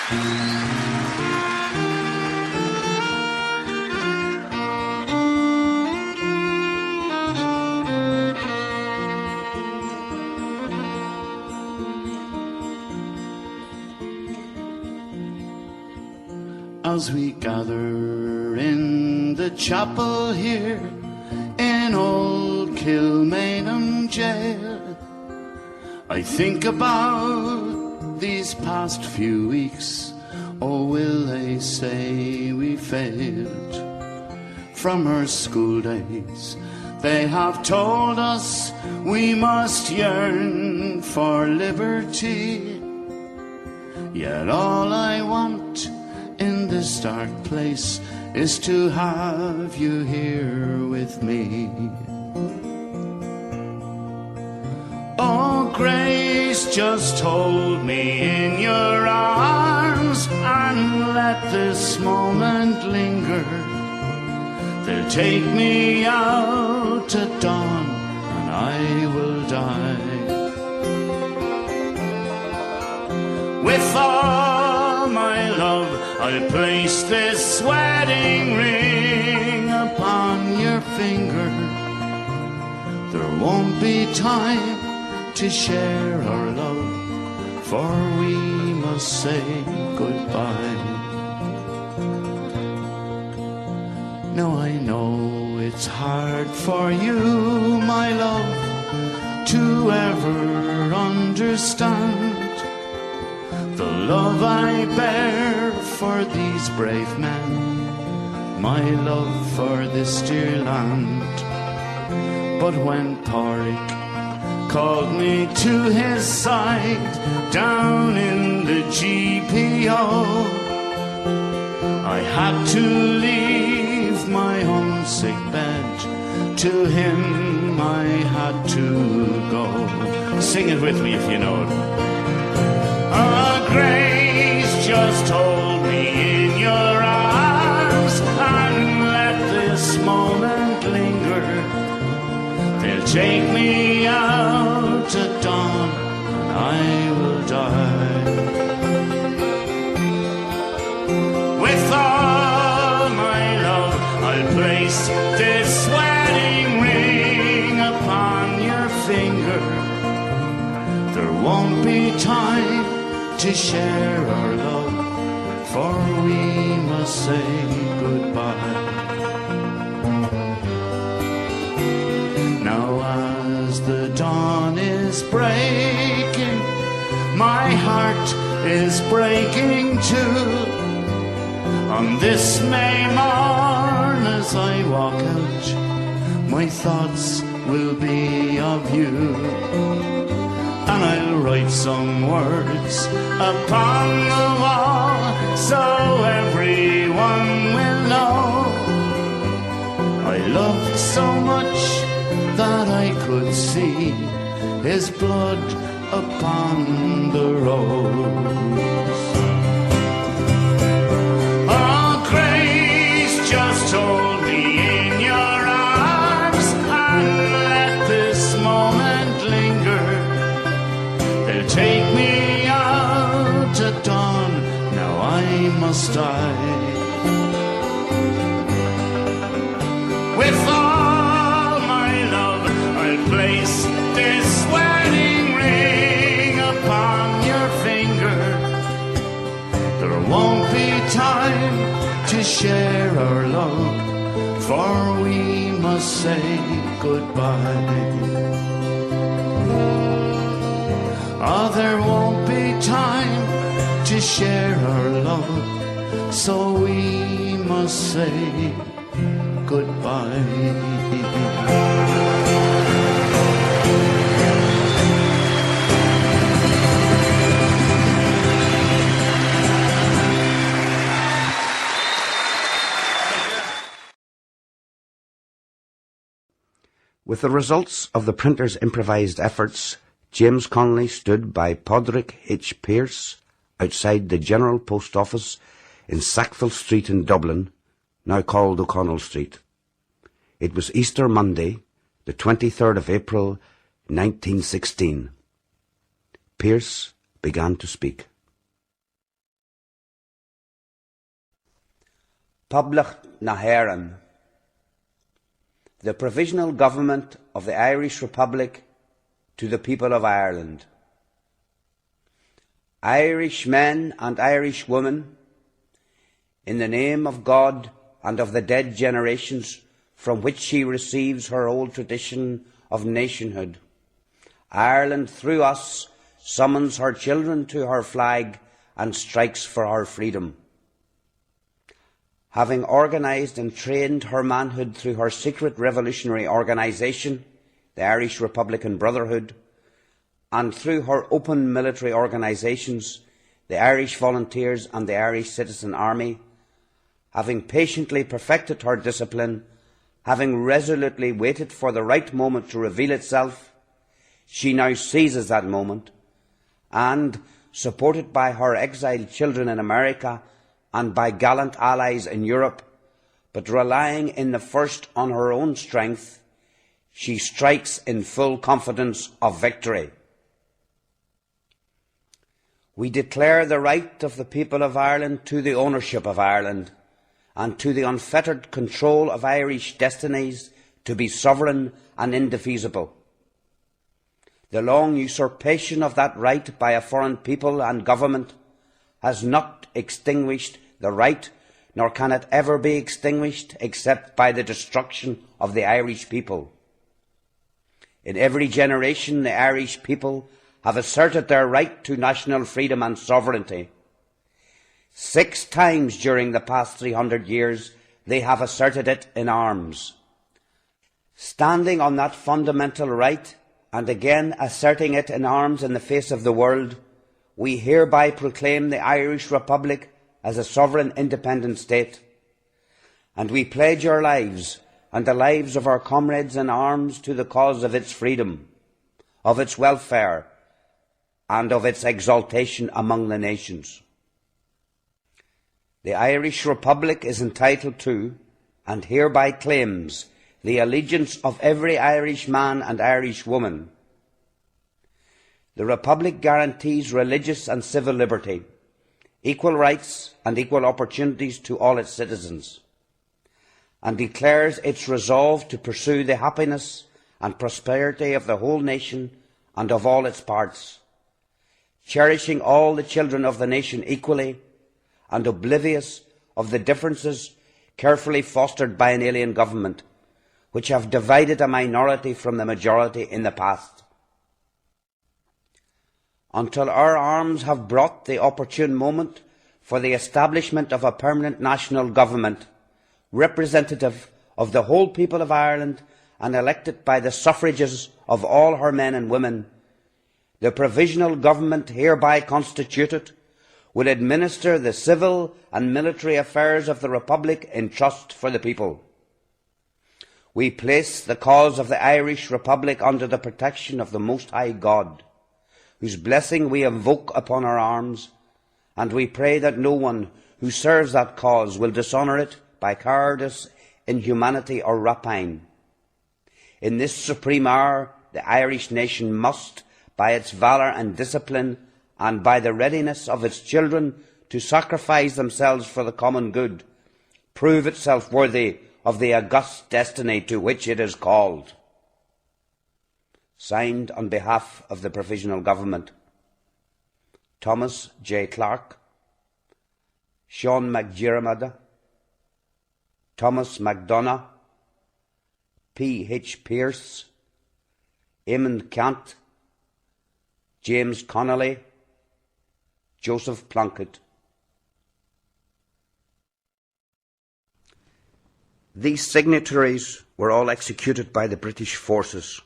As we gather in the chapel here in old Kilmainham jail, I think about these past few weeks. Oh, will they say we failed? From our school days they have told us we must yearn for liberty. Yet all I want in this dark place is to have you here with me. Oh, Grace, just hold me in your arms and let this moment linger. They'll take me out at dawn and I will die. With all my love I'll place this wedding ring upon your finger. There won't be time to share our love, for we must say goodbye. Now I know it's hard for you, my love, to ever understand the love I bear for these brave men, my love for this dear land. But when Porrick called me to his side down in the GPO, I had to leave my homesick bed. To him I had to go. Sing it with me if you know it. Oh, Grace, just hold me in your arms and let this moment linger. They'll take me out at dawn and I will die. With all my love I'll place this wedding ring upon your finger. There won't be time to share our love, for we must say goodbye. Now as the dawn is breaking, my heart is breaking too. On this May morn as I walk out, my thoughts will be of you. And I'll write some words upon the wall so everyone will know I loved so much that I could see his blood upon the rose. Oh, Grace, just hold me in your arms and let this moment linger. Take me out at dawn, now I must die. With all my love I'll place this wedding ring upon your finger. There won't be time to share our love, for we must say goodbye. Oh, there won't be time to share our love, so we must say goodbye. With the results of the printer's improvised efforts, James Connolly stood by Podrick H. Pearse outside the General Post Office in Sackville Street in Dublin, now called O'Connell Street. It was Easter Monday, the 23rd of April, 1916. Pearse began to speak. Public na hÉireann. The Provisional Government of the Irish Republic to the people of Ireland. Irish men and Irish women, in the name of God and of the dead generations from which she receives her old tradition of nationhood, Ireland through us summons her children to her flag and strikes for her freedom. Having organised and trained her manhood through her secret revolutionary organisation, the Irish Republican Brotherhood, and through her open military organisations, the Irish Volunteers and the Irish Citizen Army, having patiently perfected her discipline, having resolutely waited for the right moment to reveal itself, she now seizes that moment and, supported by her exiled children in America and by gallant allies in Europe, but relying in the first on her own strength, she strikes in full confidence of victory. We declare the right of the people of Ireland to the ownership of Ireland and to the unfettered control of Irish destinies to be sovereign and indefeasible. The long usurpation of that right by a foreign people and government has not extinguished the right, nor can it ever be extinguished except by the destruction of the Irish people. In every generation, the Irish people have asserted their right to national freedom and sovereignty. 6 times during the past 300 years, they have asserted it in arms. Standing on that fundamental right, and again asserting it in arms in the face of the world, we hereby proclaim the Irish Republic as a sovereign independent state, and we pledge our lives and the lives of our comrades in arms to the cause of its freedom, of its welfare, and of its exaltation among the nations. The Irish Republic is entitled to, and hereby claims, the allegiance of every Irish man and Irish woman. The Republic guarantees religious and civil liberty, equal rights and equal opportunities to all its citizens, and declares its resolve to pursue the happiness and prosperity of the whole nation and of all its parts, cherishing all the children of the nation equally and oblivious of the differences carefully fostered by an alien government, which have divided a minority from the majority in the past. Until our arms have brought the opportune moment for the establishment of a permanent national government, representative of the whole people of Ireland and elected by the suffrages of all her men and women, the provisional government hereby constituted will administer the civil and military affairs of the Republic in trust for the people. We place the cause of the Irish Republic under the protection of the Most High God, whose blessing we invoke upon our arms, and we pray that no one who serves that cause will dishonour it by cowardice, inhumanity or rapine. In this supreme hour, the Irish nation must, by its valour and discipline, and by the readiness of its children to sacrifice themselves for the common good, prove itself worthy of the august destiny to which it is called. Signed on behalf of the Provisional Government, Thomas J. Clarke, Sean McGiramada, Thomas MacDonagh, P. H. Pearce, Eamon Cant, James Connolly, Joseph Plunkett. These signatories were all executed by the British forces.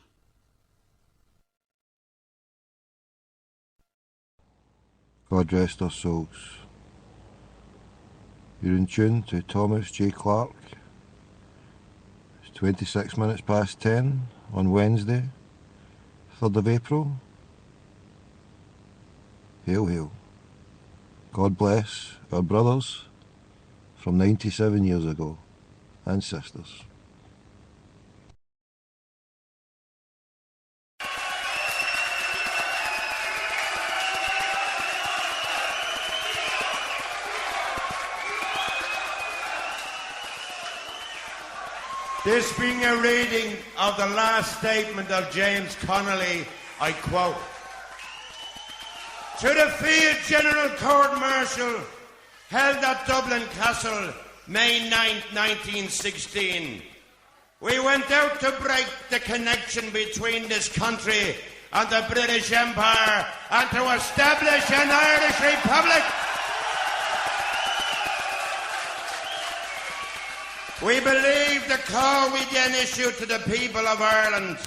God rest our souls. You're in tune to Thomas J. Clarke. It's 26 minutes past 10 on Wednesday, 3rd of April. Hail, hail. God bless our brothers from 97 years ago, and sisters. This being a reading of the last statement of James Connolly, I quote, "To the Field General Court-Martial held at Dublin Castle, May 9, 1916, we went out to break the connection between this country and the British Empire and to establish an Irish Republic. We believe the call we then issued to the people of Ireland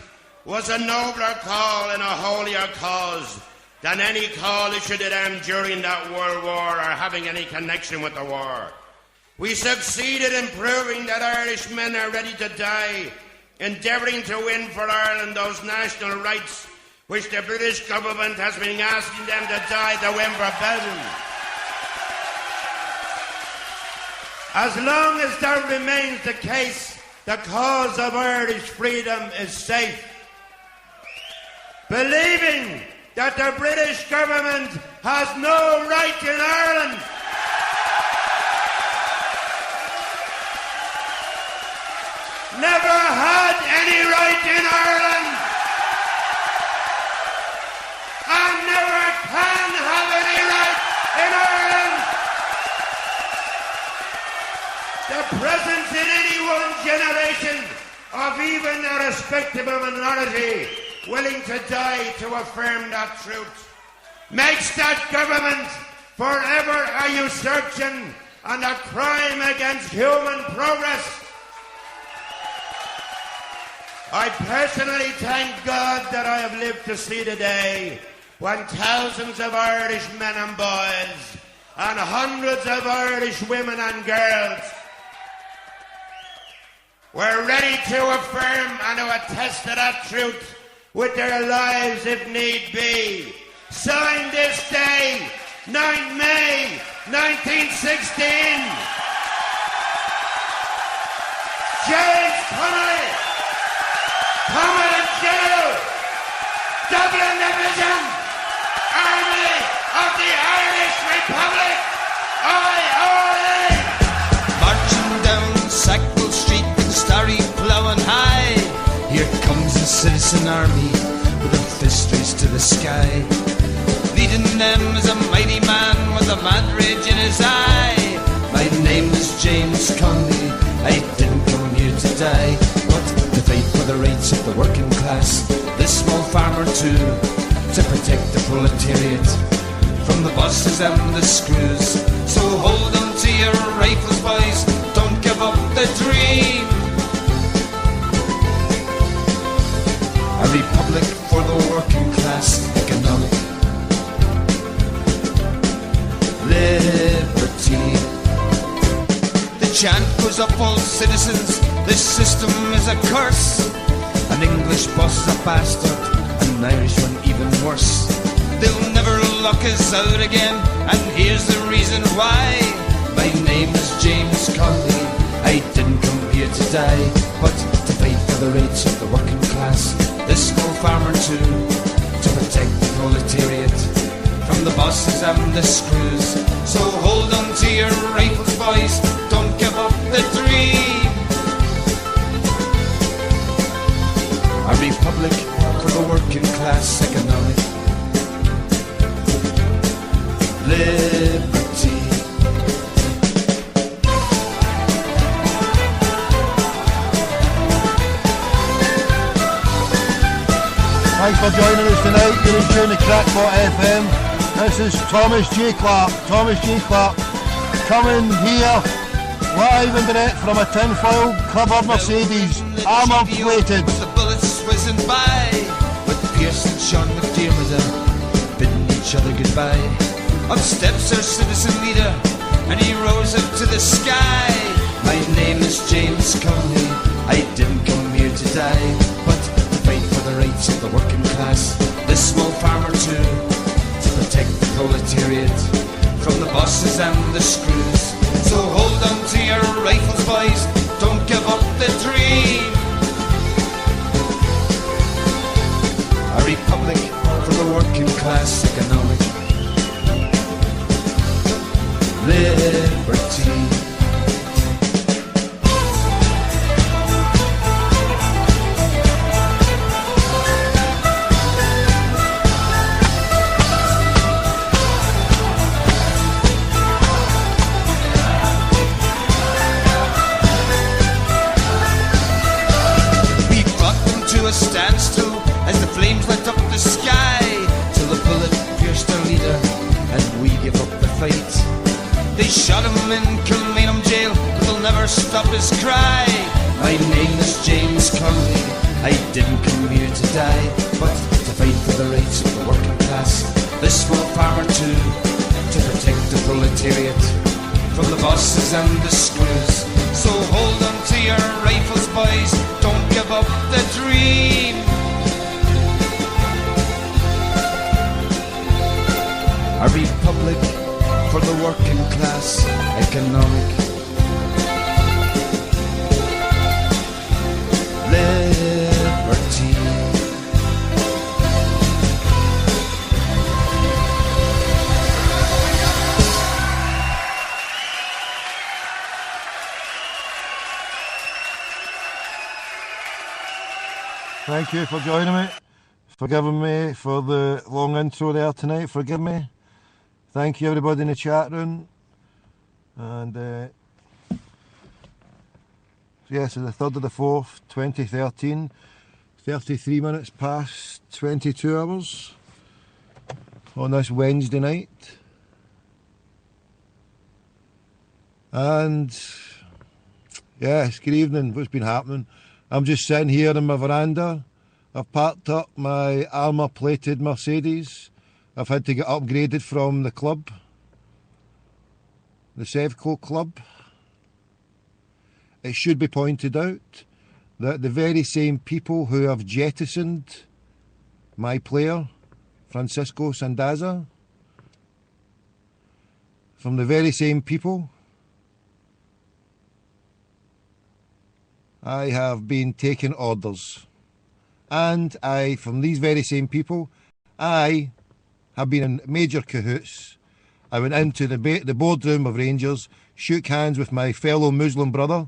was a nobler call and a holier cause than any call issued to them during that World War or having any connection with the war. We succeeded in proving that Irish men are ready to die, endeavouring to win for Ireland those national rights which the British government has been asking them to die to win for Belgium. As long as that remains the case, the cause of Irish freedom is safe. Believing that the British government has no right in Ireland, never had any right in Ireland, and never can have any right in Ireland. The presence in any one generation of even a respectable minority willing to die to affirm that truth makes that government forever a usurpation and a crime against human progress. I personally thank God that I have lived to see the day when thousands of Irish men and boys and hundreds of Irish women and girls were ready to affirm and to attest to that truth with their lives if need be. Signed this day, 9 May 1916, James Connolly, Commandant General, Dublin Division, Army of the Irish Republic, IRA. Marching down Sackville Street with starry ploughing high, here comes the citizen army with a fist raised to the sky. Leading them is a mighty man with a mad rage in his eye. My name is James Connolly, I didn't come here to die, but to fight for the rights of the working class, this small farmer too, to protect the proletariat from the bosses and the screws. So hold on to your rifles, boys, don't give up the dream. A republic for the working class, economic liberty. The chant goes up, all citizens, this system is a curse. An English boss is a bastard, an Irish one even worse. They'll never lock us out again, and here's the reason why. My name is James Connolly, I didn't come here to die, but to fight for the rights of the working class, this small farmer too, to protect the proletariat from the bosses and the screws. So hold on to your rifles, boys, don't give up the dream. A republic for the working class, economic liberty. Thanks for joining us tonight. You're in tune to Crackpot FM. This is Thomas J. Clark. Thomas J. Clark coming here live and direct from a tinfoil covered Mercedes, armour plated. The bullets whizzing by, but Pierce and Sean McDermott are bidding each other goodbye. Up steps our citizen leader, and he rose up to the sky. My name is James Connolly, I didn't come here to die, but to fight for the rights of the working class, this small farmer too, to protect the proletariat from the bosses and the screws. So hold on to your rifles, boys, don't give up the dream. A republic for the working class, economic liberty. fight. They shot him in Kilmainham jail, but they'll never stop his cry. My name is James Connolly, I didn't come here to die, but to fight for the rights of the working class, this small farmer too, to protect the proletariat from the bosses and the screws. So hold on to your rifles, boys, don't give up the dream. A republic for the working class, economic liberty. Thank you for joining me, forgiving me for the long intro there tonight, forgive me. Thank you everybody in the chat room. And yes, the 3rd of the 4th, 2013, 33 minutes past 22 hours on this Wednesday night. And yes, good evening, what's been happening? I'm just sitting here in my veranda. I've parked up my armour-plated Mercedes. I've had to get upgraded from the club, the Sevco club. It should be pointed out that the very same people who have jettisoned my player, Francisco Sandaza, from the very same people, I have been taking orders. And from these very same people, I have been in major cahoots. I went into the boardroom of Rangers, shook hands with my fellow Muslim brother,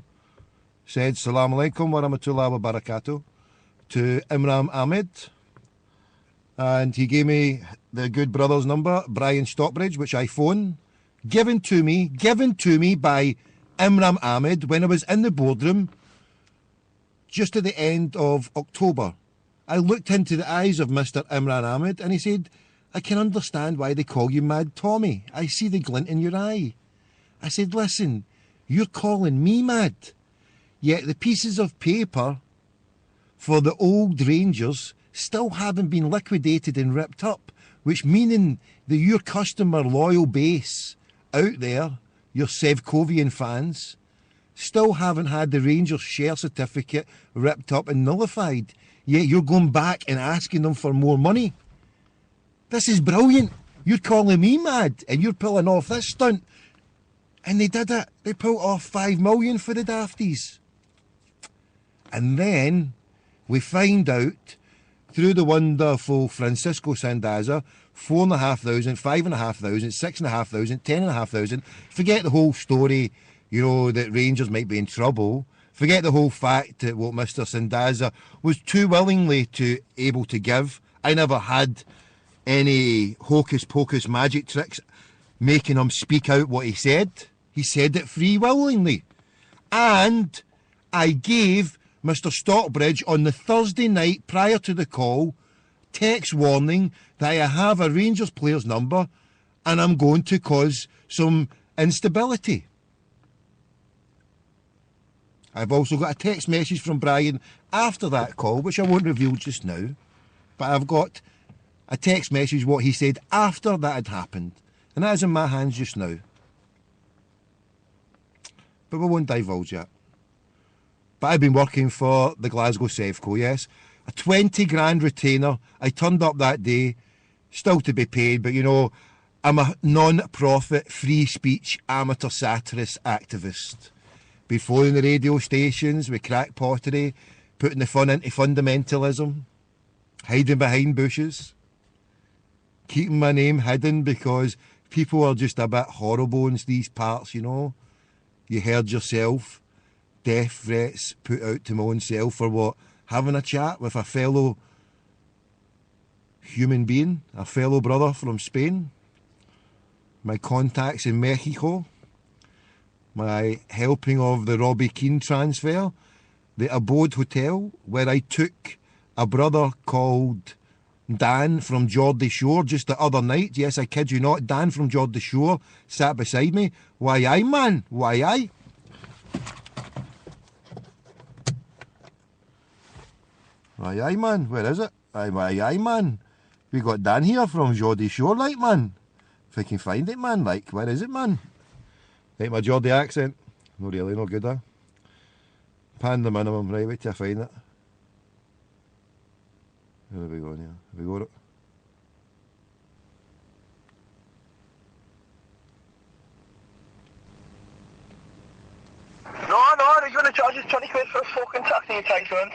said Salaam alaikum wa rahmatullahi wa barakatuh to Imran Ahmed, and he gave me the good brother's number, Brian Stockbridge, which I phoned, given to me by Imran Ahmed when I was in the boardroom just at the end of October. I looked into the eyes of Mr. Imran Ahmed and he said, I can understand why they call you Mad Tommy. I see the glint in your eye. I said, listen, you're calling me mad, yet the pieces of paper for the old Rangers still haven't been liquidated and ripped up, which meaning that your customer loyal base out there, your Sevcovian fans, still haven't had the Rangers share certificate ripped up and nullified, yet you're going back and asking them for more money. This is brilliant. You're calling me mad and you're pulling off this stunt. And they did it. They pulled off 5 million for the Dafties. And then we find out through the wonderful Francisco Sandaza, 4,500, 5,500, 6,500, 10,500. Forget the whole story, you know, that Rangers might be in trouble. Forget the whole fact that what Mr. Sandaza was too willingly able to give. I never had any hocus-pocus magic tricks making him speak out what he said. He said it free willingly. And I gave Mr. Stockbridge on the Thursday night prior to the call text warning that I have a Rangers player's number and I'm going to cause some instability. I've also got a text message from Brian after that call, which I won't reveal just now, but I've got a text message what he said after that had happened, and that is in my hands just now. But we won't divulge that. But I've been working for the Glasgow Sevco, yes. A 20 grand retainer. I turned up that day, still to be paid, but you know, I'm a non-profit, free speech, amateur satirist activist. Been phoning the radio stations with crack pottery, putting the fun into fundamentalism, hiding behind bushes, keeping my name hidden because people are just a bit horrible in these parts, you know. You heard yourself, death threats put out to my own self for what? Having a chat with a fellow human being, a fellow brother from Spain, my contacts in Mexico, my helping of the Robbie Keane transfer, the Abode Hotel, where I took a brother called Dan from Geordie Shore just the other night. Yes, I kid you not. Dan from Geordie Shore sat beside me. Why aye, man? Why aye? Why aye, man? Where is it? Why aye, man? We got Dan here from Geordie Shore, like, man. If I can find it, man. Like, where is it, man? Like my Geordie accent. No really, no good, huh? Pan the minimum. Right, wait till I find it. Where are we going here? Have we got it? No, they're going to charge us 20 quid for a fucking taxi you take, son.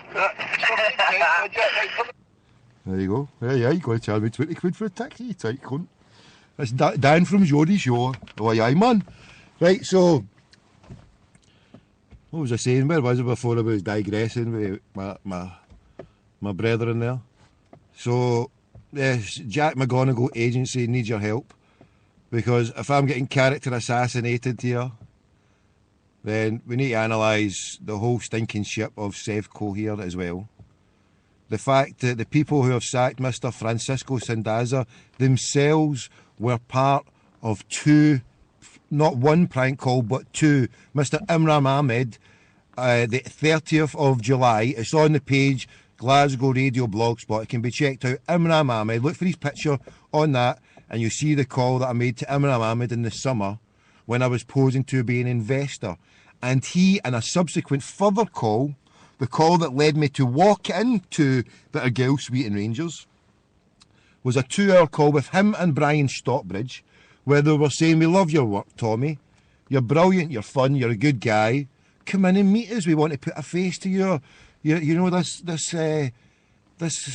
There you go. Yeah, you're going to charge me 20 quid for a taxi, you tight cunt. That's Dan from Geordie Shore. Oh, aye, man. Right, so, what was I saying? Where was it before I was digressing with my brethren there? So, yes, Jack McGONIGLE agency needs your help, because if I'm getting character assassinated here, then we need to analyse the whole stinking ship of Sevco here as well. The fact that the people who have sacked Mr. Francisco Sandaza themselves were part of two, not one prank call, but two. Mr. Imran Ahmed, the 30th of July, it's on the page, Glasgow Radio Blogspot, it can be checked out. Imran Ahmed, look for his picture on that, and you see the call that I made to Imran Ahmed in the summer when I was posing to be an investor. And he, in a subsequent further call, the call that led me to walk into the Argyll Suite in Rangers, was a 2-hour call with him and Brian Stockbridge, where they were saying, we love your work, Tommy. You're brilliant, you're fun, you're a good guy. Come in and meet us. We want to put a face to you know, this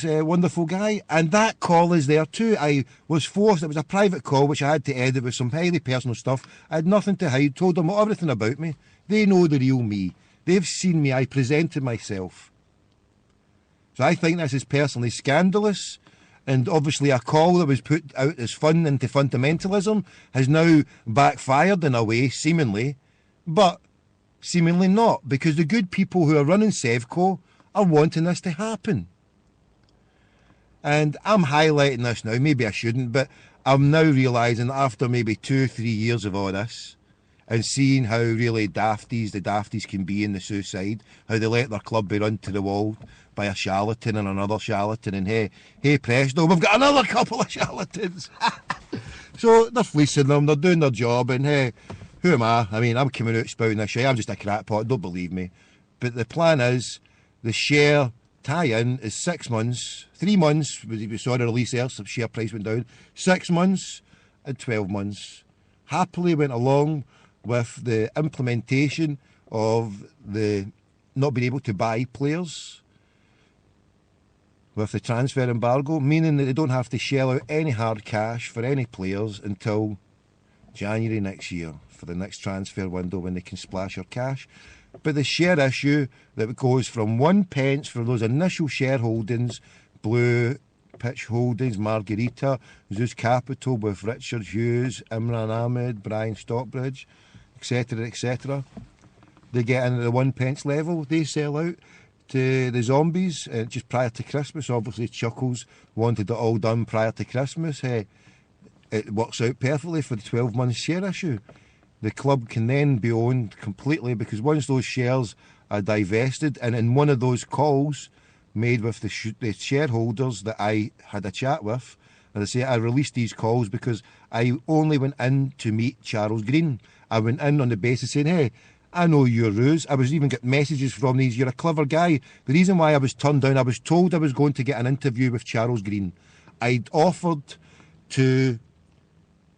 wonderful guy. And that call is there too. I was forced, it was a private call which I had to edit with some highly personal stuff. I had nothing to hide, told them everything about me. They know the real me. They've seen me, I presented myself. So I think this is personally scandalous, and obviously a call that was put out as fun into fundamentalism has now backfired in a way, seemingly, but seemingly not, because the good people who are running Sevco are wanting this to happen. And I'm highlighting this now, maybe I shouldn't, but I'm now realising after maybe 2-3 years of all this, and seeing how really the dafties can be in the suicide, how they let their club be run to the wall by a charlatan and another charlatan, and hey presto, we've got another couple of charlatans. So they're fleecing them, they're doing their job, and hey, who am I? I mean, I'm coming out spouting this shit, I'm just a crackpot, don't believe me. But the plan is, the share tie-in is 6 months, 3 months, we saw the release there, so share price went down, 6 months and 12 months. Happily went along with the implementation of the not being able to buy players with the transfer embargo, meaning that they don't have to shell out any hard cash for any players until January next year for the next transfer window, when they can splash their cash. But the share issue that goes from 1 pence for those initial shareholdings, Blue Pitch Holdings, Margarita, Zeus Capital with Richard Hughes, Imran Ahmed, Brian Stockbridge, etc., etc. They get into the 1 pence level, they sell out to the zombies just prior to Christmas. Obviously Chuckles wanted it all done prior to Christmas. It works out perfectly for the 12 month share issue. The club can then be owned completely, because once those shares are divested, and in one of those calls made with the shareholders that I had a chat with, as I say, I released these calls because I only went in to meet Charles Green. I went in on the basis saying, hey, I know your ruse. I was even getting messages from these, you're a clever guy. The reason why I was turned down, I was told I was going to get an interview with Charles Green. I'd offered to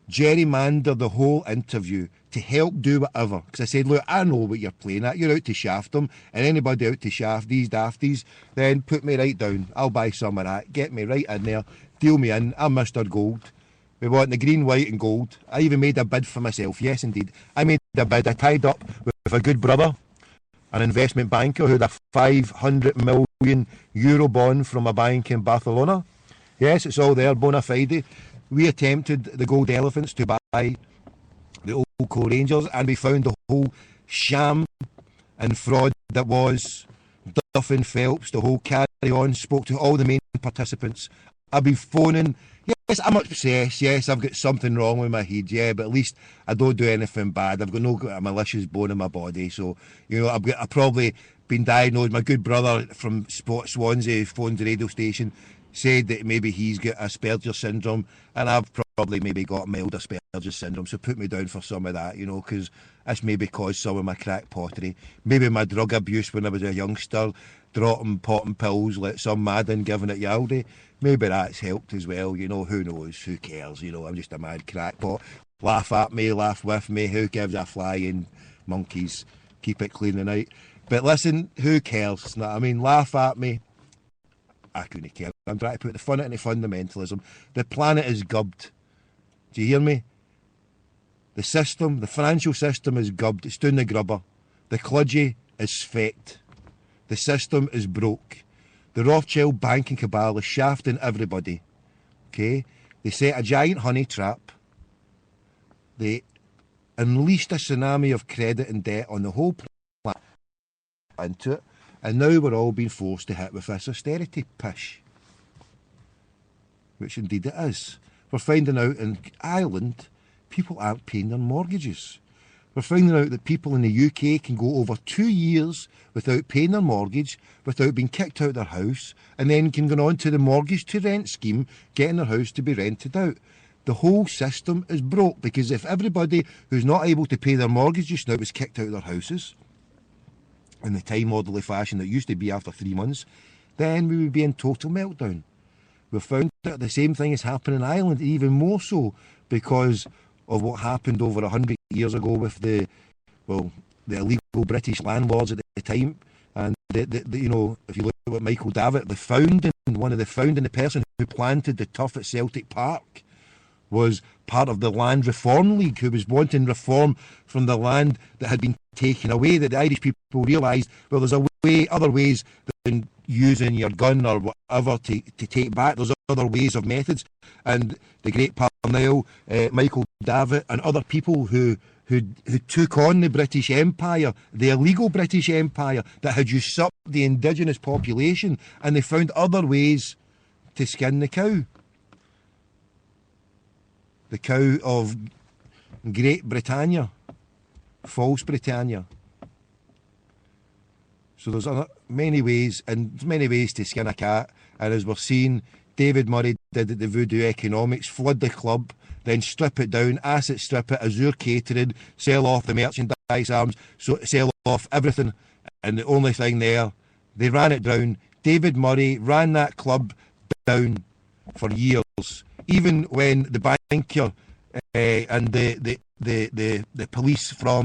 gerrymander the whole interview to help do whatever, because I said, look, I know what you're playing at, you're out to shaft them, and anybody out to shaft these dafties, then put me right down, I'll buy some of that, get me right in there, deal me in, I'm Mr. Gold. We want the green, white and gold. I even made a bid for myself, yes indeed. I made a bid, I tied up with a good brother, an investment banker who had a €500 million bond from a bank in Barcelona. Yes, it's all there, bona fide. We attempted the gold elephants to buy the old Co-Rangers, and we found the whole sham and fraud that was Duff and Phelps, the whole carry on, spoke to all the main participants. I've been phoning. Yes, I'm obsessed. Yes, I've got something wrong with my head. Yeah, but at least I don't do anything bad. I've got no malicious bone in my body. So, you know, I've probably been diagnosed. My good brother from Swansea phoned the radio station, said that maybe he's got Asperger's syndrome, and I've probably maybe got mild Asperger's syndrome. So put me down for some of that, you know, because that's maybe caused some of my crack pottery. Maybe my drug abuse when I was a youngster, popping pills like some madden giving it Yaldi. Maybe that's helped as well, you know, who knows, who cares, you know, I'm just a mad crackpot. Laugh at me, laugh with me, who gives a flying monkeys, keep it clean tonight. But listen, who cares, know what I mean, laugh at me, I couldn't care. I'm trying to put the fun into fundamentalism. The planet is gubbed, do you hear me? The system, the financial system is gubbed, it's doing the grubber. The kludgy is fecked. The system is broke. The Rothschild banking cabal is shafting everybody. Okay? They set a giant honey trap. They unleashed a tsunami of credit and debt on the whole planet into it. And now we're all being forced to hit with this austerity pish. Which indeed it is. We're finding out in Ireland, people aren't paying their mortgages. We're finding out that people in the UK can go over 2 years without paying their mortgage, without being kicked out of their house, and then can go on to the mortgage to rent scheme, getting their house to be rented out. The whole system is broke, because if everybody who's not able to pay their mortgage just now was kicked out of their houses, in the time orderly fashion that used to be after 3 months, then we would be in total meltdown. We've found that the same thing is happening in Ireland, even more so because of what happened over 100 years ago with the illegal British landlords at the time. And you know, if you look at what Michael Davitt, the person who planted the turf at Celtic Park, was part of the Land Reform League, who was wanting reform from the land that had been taken away. That the Irish people realised, well, there's other ways than using your gun or whatever to take back. There's other ways of methods. And the great Parnell, Michael Davitt, and other people who took on the British Empire, the illegal British Empire that had usurped the indigenous population, and they found other ways to skin the cow. The cow of Great Britannia, false Britannia. So there's many ways to skin a cat, and as we're seeing, David Murray did at the Voodoo Economics, flood the club, then strip it down, asset strip it, Azure Catering, sell off the merchandise arms, so sell off everything, and the only thing there, they ran it down. David Murray ran that club down for years, even when the banker and the police from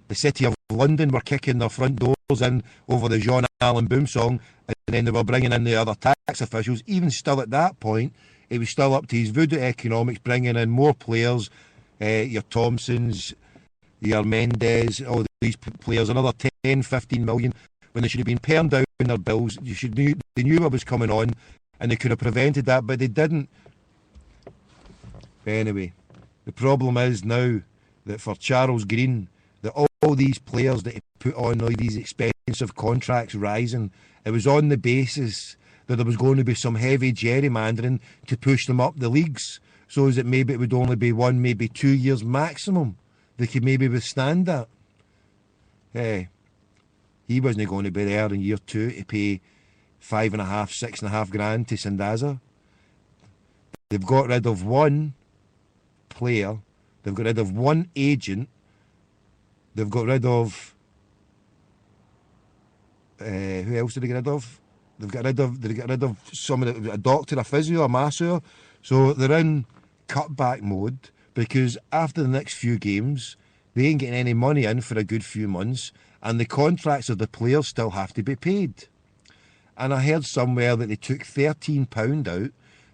the City of London were kicking their front doors in over the John Allen Boom song, and then they were bringing in the other tax officials. Even still at that point, it was still up to his Voodoo Economics, bringing in more players, your Thompsons, your Mendes, all these players, another 10, 15 million, when they should have been paring down their bills. They knew what was coming on, and they could have prevented that, but they didn't. Anyway, the problem is now that for Charles Green, that all these players that he put on all these expensive contracts rising, it was on the basis that there was going to be some heavy gerrymandering to push them up the leagues, so that maybe it would only be 1, maybe 2 years maximum they could maybe withstand that. He wasn't going to be there in year 2 to pay 5.5, 6.5 grand to Sandaza. They've got rid of one player, they've got rid of one agent, they've got rid of who else did they get rid of? They got rid of someone, a doctor, a physio, a masseur. So they're in cutback mode, because after the next few games they ain't getting any money in for a good few months, and the contracts of the players still have to be paid. And I heard somewhere that they took £13 out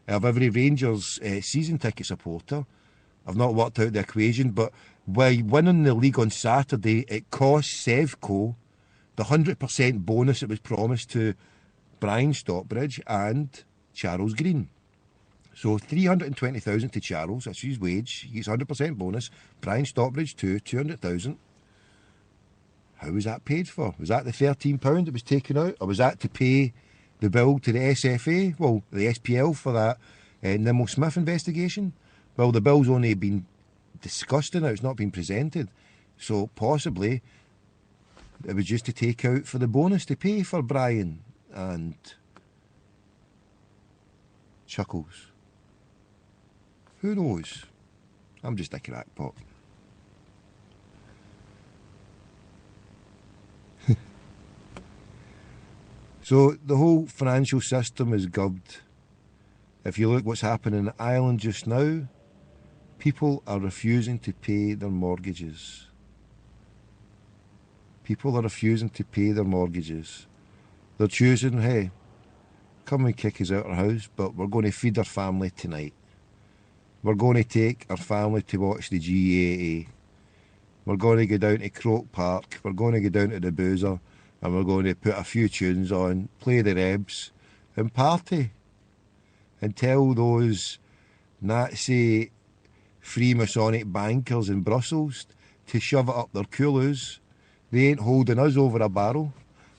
of every Rangers season ticket supporter. I've not worked out the equation, but by winning the league on Saturday, it cost Sevco the 100% bonus that was promised to Brian Stockbridge and Charles Green. So 320,000 to Charles, that's his wage, he gets 100% bonus. Brian Stockbridge too, 200,000. How was that paid for? Was that the £13 that was taken out, or was that to pay the bill to the SFA, well, the SPL for that Nimmo Smith investigation. Well, the bill's only been discussed now, it's not been presented. So possibly it was just to take out for the bonus to pay for Brian and Chuckles. Who knows? I'm just a crackpot. So the whole financial system is gubbed. If you look what's happening in Ireland just now, people are refusing to pay their mortgages. People are refusing to pay their mortgages. They're choosing, hey, come and kick us out of our house, but we're going to feed our family tonight. We're going to take our family to watch the GAA. We're going to go down to Croke Park. We're going to go down to the Boozer, and we're going to put a few tunes on, play the Rebs, and party. And tell those Nazi Freemasonic bankers in Brussels to shove it up their coolers. They ain't holding us over a barrel.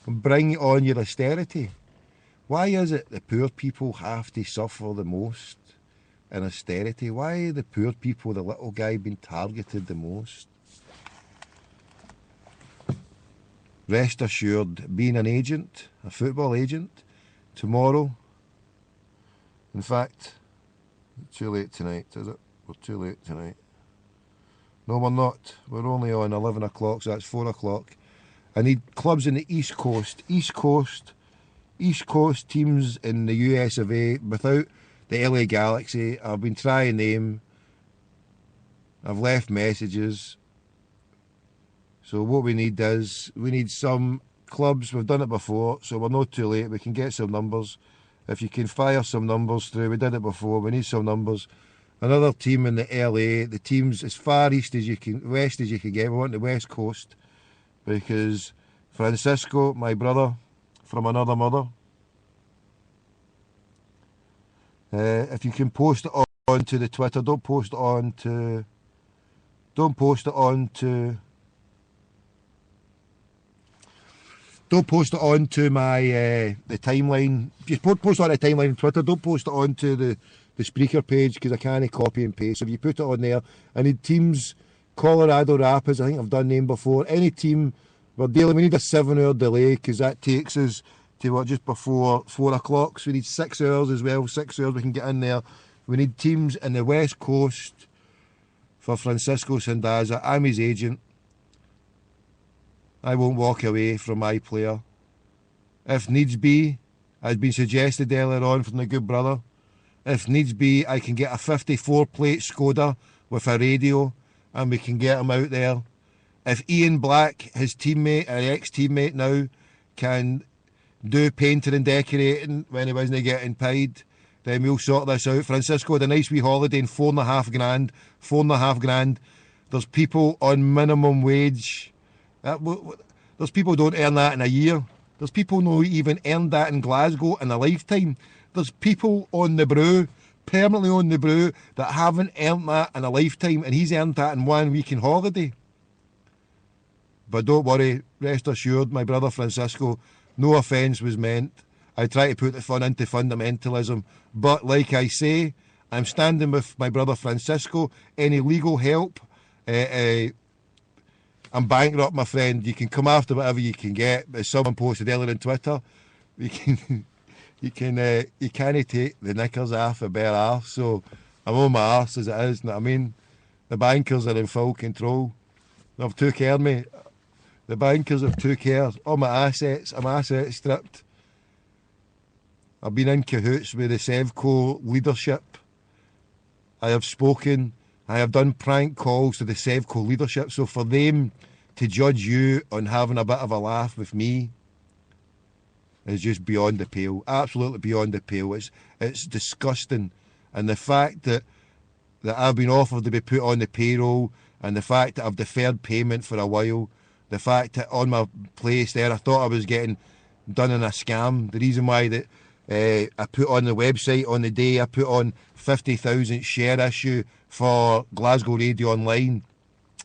And bring on your austerity. Why is it the poor people have to suffer the most in austerity? Why are the poor people, the little guy, being targeted the most? Rest assured, being an agent, a football agent, tomorrow, in fact, too late tonight, is it? We're too late tonight. No, we're not. We're only on 11 o'clock, so that's 4 o'clock. I need clubs in the East Coast teams in the US of A without the LA Galaxy. I've been trying them. I've left messages. So what we need is, we need some clubs. We've done it before, so we're not too late. We can get some numbers. If you can fire some numbers through, we did it before, we need some numbers. Another team in the LA, the teams as far east as you can, west as you can get. We want the West Coast, because Francisco, my brother, from another mother, if you can post it on to the Twitter, don't post it on to my the timeline. Just post it on the timeline on Twitter. Don't post it on to the Spreaker page, because I can't copy and paste. So if you put it on there, I need teams. Colorado Rapids, I think I've done name before. Any team we're dealing, we need a 7-hour delay, because that takes us to what, just before 4 o'clock. So we need 6 hours as well. 6 hours we can get in there. We need teams in the West Coast for Francisco Sandaza. I'm his agent. I won't walk away from my player. If needs be, as been suggested earlier on from the good brother, if needs be, I can get a 54-plate Skoda with a radio, and we can get him out there. If Ian Black, his teammate, or ex-teammate now, can do painting and decorating when he wasn't getting paid, then we'll sort this out. Francisco had a nice wee holiday in $4.5 grand. There's people on minimum wage. There's people who don't earn that in a year. There's people who don't even earn that in Glasgow in a lifetime. There's people on the brew, permanently on the brew, that haven't earned that in a lifetime, and he's earned that in 1 week in holiday. But don't worry, rest assured, my brother Francisco, no offence was meant. I try to put the fun into fundamentalism, but like I say, I'm standing with my brother Francisco. Any legal help, I'm bankrupt, my friend. You can come after whatever you can get. As someone posted earlier on Twitter, you can't take the knickers off a bare arse. So I'm on my arse as it is, you know what I mean? The bankers are in full control. They've took care of me. The bankers have took care of all my assets. I'm asset stripped. I've been in cahoots with the Sevco leadership. I have spoken. I have done prank calls to the Sevco leadership. So for them to judge you on having a bit of a laugh with me is just beyond the pale. Absolutely beyond the pale. It's disgusting. And the fact that I've been offered to be put on the payroll, and the fact that I've deferred payment for a while, the fact that on my place there, I thought I was getting done in a scam. The reason why that I put on the website on the day, I put on 50,000 share issue for Glasgow Radio Online.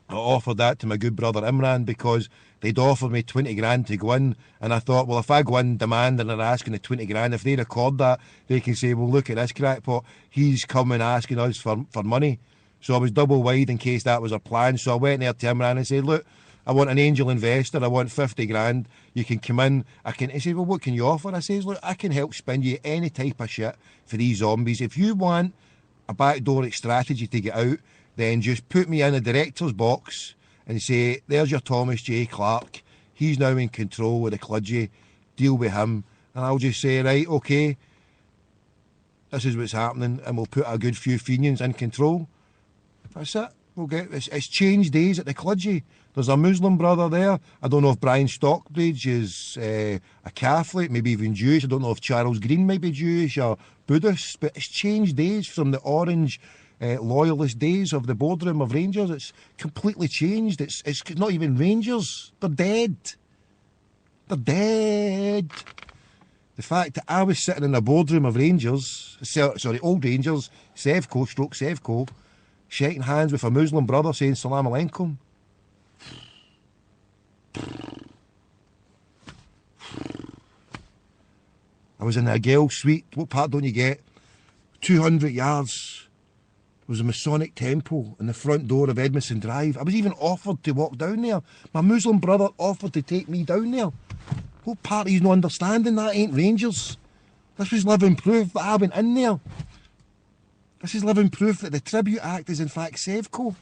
I offered that to my good brother Imran, because they'd offered me 20 grand to go in, and I thought, well, if I go in demand and they're asking the 20 grand, if they record that, they can say, well, look at this crackpot, he's coming asking us for money. So I was double wide in case that was a plan. So I went there to Imran and said, look, I want an angel investor, I want 50 grand, you can come in, he said, well, what can you offer? I says, look, I can help spin you any type of shit for these zombies. If you want a backdoor strategy to get out, then just put me in a director's box and say, there's your Thomas J. Clark, he's now in control of the Cludgy, deal with him. And I'll just say, right, okay, this is what's happening, and we'll put a good few Fenians in control. That's it. We'll get this. It's changed days at the Cludgy. There's a Muslim brother there. I don't know if Brian Stockbridge is a Catholic, maybe even Jewish. I don't know if Charles Green might be Jewish or Buddhist, but it's changed days from the orange loyalist days of the boardroom of Rangers. It's completely changed. It's not even Rangers. They're dead. They're dead. The fact that I was sitting in a boardroom of Rangers, sorry, old Rangers, Sevco, shaking hands with a Muslim brother saying Salam Alaikum. I was in a girl suite. What part don't you get? 200 yards. There was a Masonic temple in the front door of Edmondson Drive. I was even offered to walk down there. My Muslim brother offered to take me down there. What part of you not understanding? That ain't Rangers. This was living proof that I went in there. This is living proof that the Tribute Act is in fact Sevco.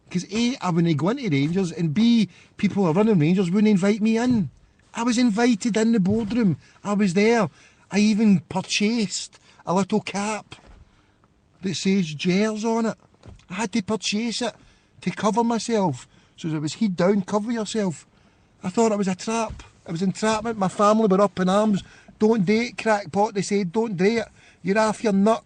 Because A, I wouldn't go into Rangers, and B, people who are running Rangers wouldn't invite me in. I was invited in the boardroom. I was there. I even purchased a little cap that says Gers on it. I had to purchase it to cover myself. So it was head down, cover yourself. I thought it was a trap. It was entrapment. My family were up in arms. Don't date crackpot. They said, don't date it. You're off your nut.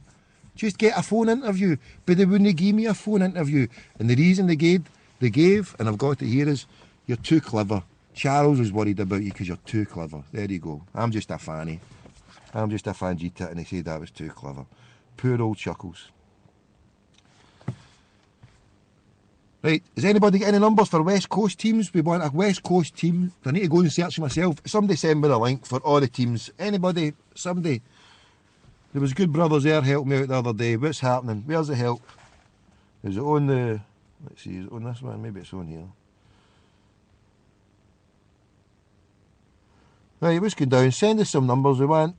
Just get a phone interview. But they wouldn't give me a phone interview. And the reason they gave, and I've got to hear is, you're too clever. Charles was worried about you because you're too clever. There you go. I'm just a fanny. I'm just a fanjita, and he said I was too clever. Poor old Chuckles. Right, has anybody got any numbers for West Coast teams? We want a West Coast team. I need to go and search myself. Somebody send me the link for all the teams. Anybody, somebody. There was good brothers there helping me out the other day. What's happening? Where's the help? Is it on the... Let's see, is it on this one? Maybe it's on here. Right, let's go down. Send us some numbers we want.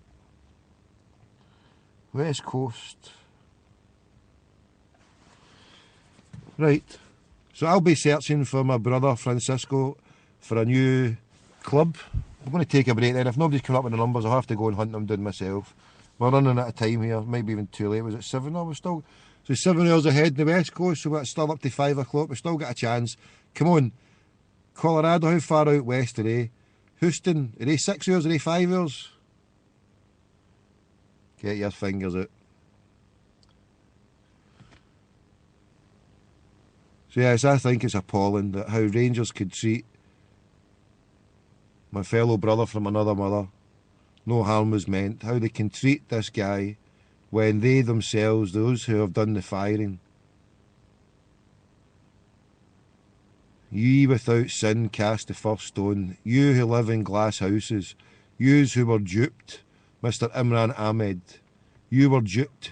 West Coast. Right. So I'll be searching for my brother Francisco for a new club. I'm going to take a break then. If nobody's coming up with the numbers, I'll have to go and hunt them down myself. We're running out of time here. Maybe even too late. Was it 7? No, we're still... So 7 hours ahead in the West Coast, so we're still up to 5 o'clock. We've still got a chance. Come on. Colorado, how far out west are they? Houston, are they 6 hours? Are they 5 hours? Get your fingers out. So yes, I think it's appalling that how Rangers could treat my fellow brother from another mother. No harm was meant. How they can treat this guy when they themselves, those who have done the firing, ye without sin cast the first stone. You who live in glass houses, yous who were duped, Mr. Imran Ahmed, you were duped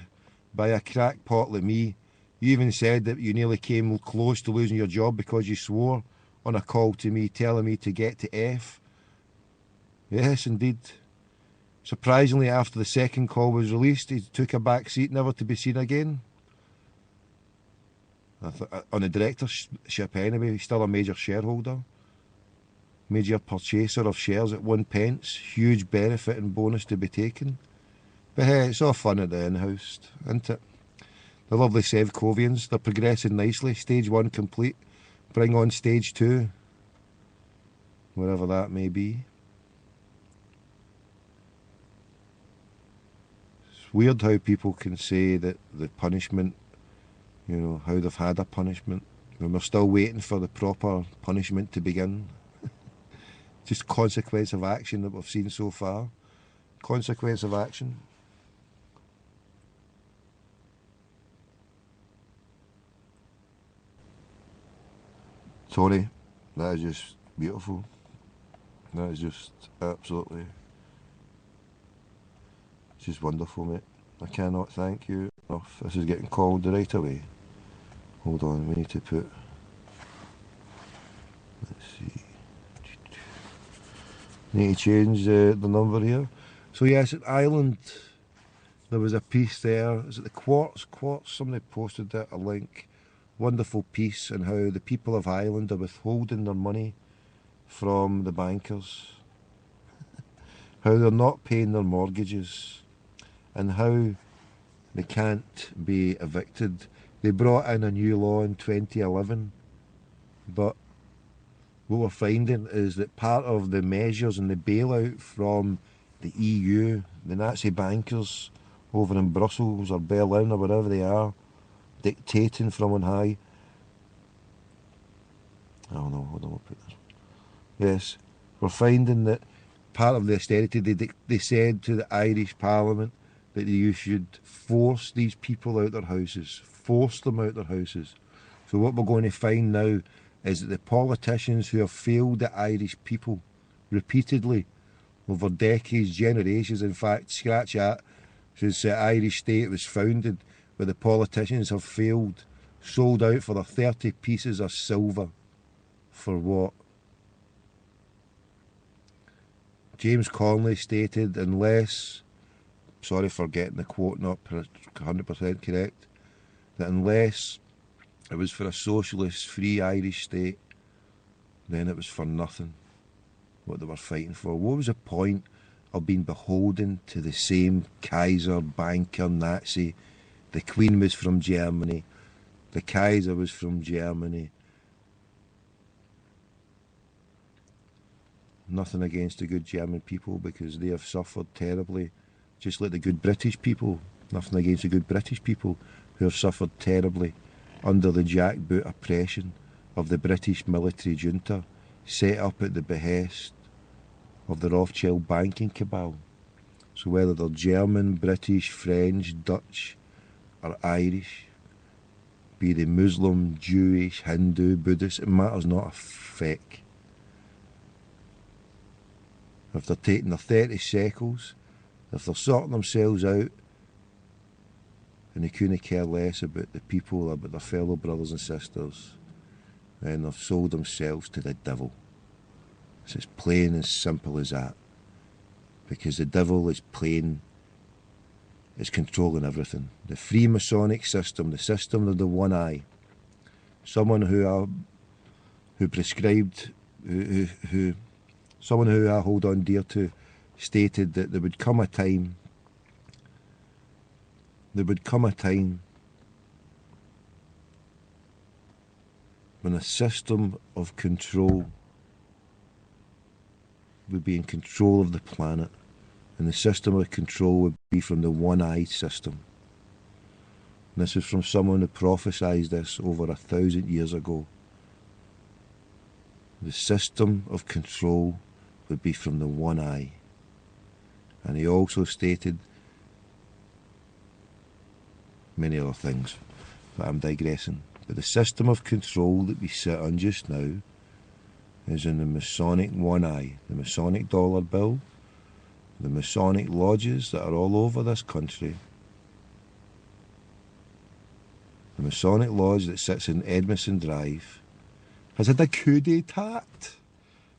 by a crackpot like me. You even said that you nearly came close to losing your job because you swore on a call to me telling me to get to F. Yes, indeed. Surprisingly, after the second call was released, he took a back seat, never to be seen again. On the directorship anyway, he's still a major shareholder. Major purchaser of shares at 1 pence. Huge benefit and bonus to be taken. But hey, it's all fun at the in-house, isn't it? The lovely Sevcovians, they're progressing nicely. Stage 1 complete. Bring on stage 2. Wherever that may be. It's weird how people can say that the punishment, you know, how they've had a punishment, when we're still waiting for the proper punishment to begin. Just consequence of action that we've seen so far. Consequence of action. Sorry, that is just beautiful. That is just absolutely, it's just wonderful, mate. I cannot thank you enough. This is getting called right away. Hold on, we need to put, let's see, need to change the number here. So yes, at Ireland, there was a piece there. Is it the Quartz? Somebody posted that, a link. Wonderful piece on how the people of Ireland are withholding their money from the bankers. How they're not paying their mortgages. And how they can't be evicted. They brought in a new law in 2011. But what we're finding is that part of the measures and the bailout from the EU, the Nazi bankers over in Brussels or Berlin or wherever they are, dictating from on high. Oh no, hold on, I'll put this. Yes, we're finding that part of the austerity, they said to the Irish Parliament that you should force these people out their houses, force them out their houses. So what we're going to find now is that the politicians who have failed the Irish people repeatedly over decades, generations, in fact, scratch that, since the Irish state was founded, where the politicians have failed, sold out for their 30 pieces of silver. For what? James Connolly stated, unless, sorry for getting the quote not 100% correct, that unless it was for a socialist, free Irish state, then it was for nothing what they were fighting for. What was the point of being beholden to the same Kaiser, banker, Nazi? The Queen was from Germany, the Kaiser was from Germany. Nothing against the good German people, because they have suffered terribly, just like the good British people. Nothing against the good British people who have suffered terribly under the jackboot oppression of the British military junta, set up at the behest of the Rothschild banking cabal. So whether they're German, British, French, Dutch or Irish, be they Muslim, Jewish, Hindu, Buddhist, it matters not a feck. If they're taking their 30 shekels, if they're sorting themselves out, and they couldn't care less about the people, about their fellow brothers and sisters, then they've sold themselves to the devil. It's as plain and simple as that. Because the devil is controlling everything. The Freemasonic system, the system of the one eye. Someone who someone who I hold on dear to, stated that there would come a time when a system of control would be in control of the planet, and the system of control would be from the one-eyed system. And this was from someone who prophesied this over 1,000 years ago. The system of control would be from the one eye. And he also stated many other things, but I'm digressing. But the system of control that we sit on just now is in the Masonic one eye, the Masonic dollar bill, the Masonic lodges that are all over this country. The Masonic lodge that sits in Edmondson Drive has had a coup d'etat.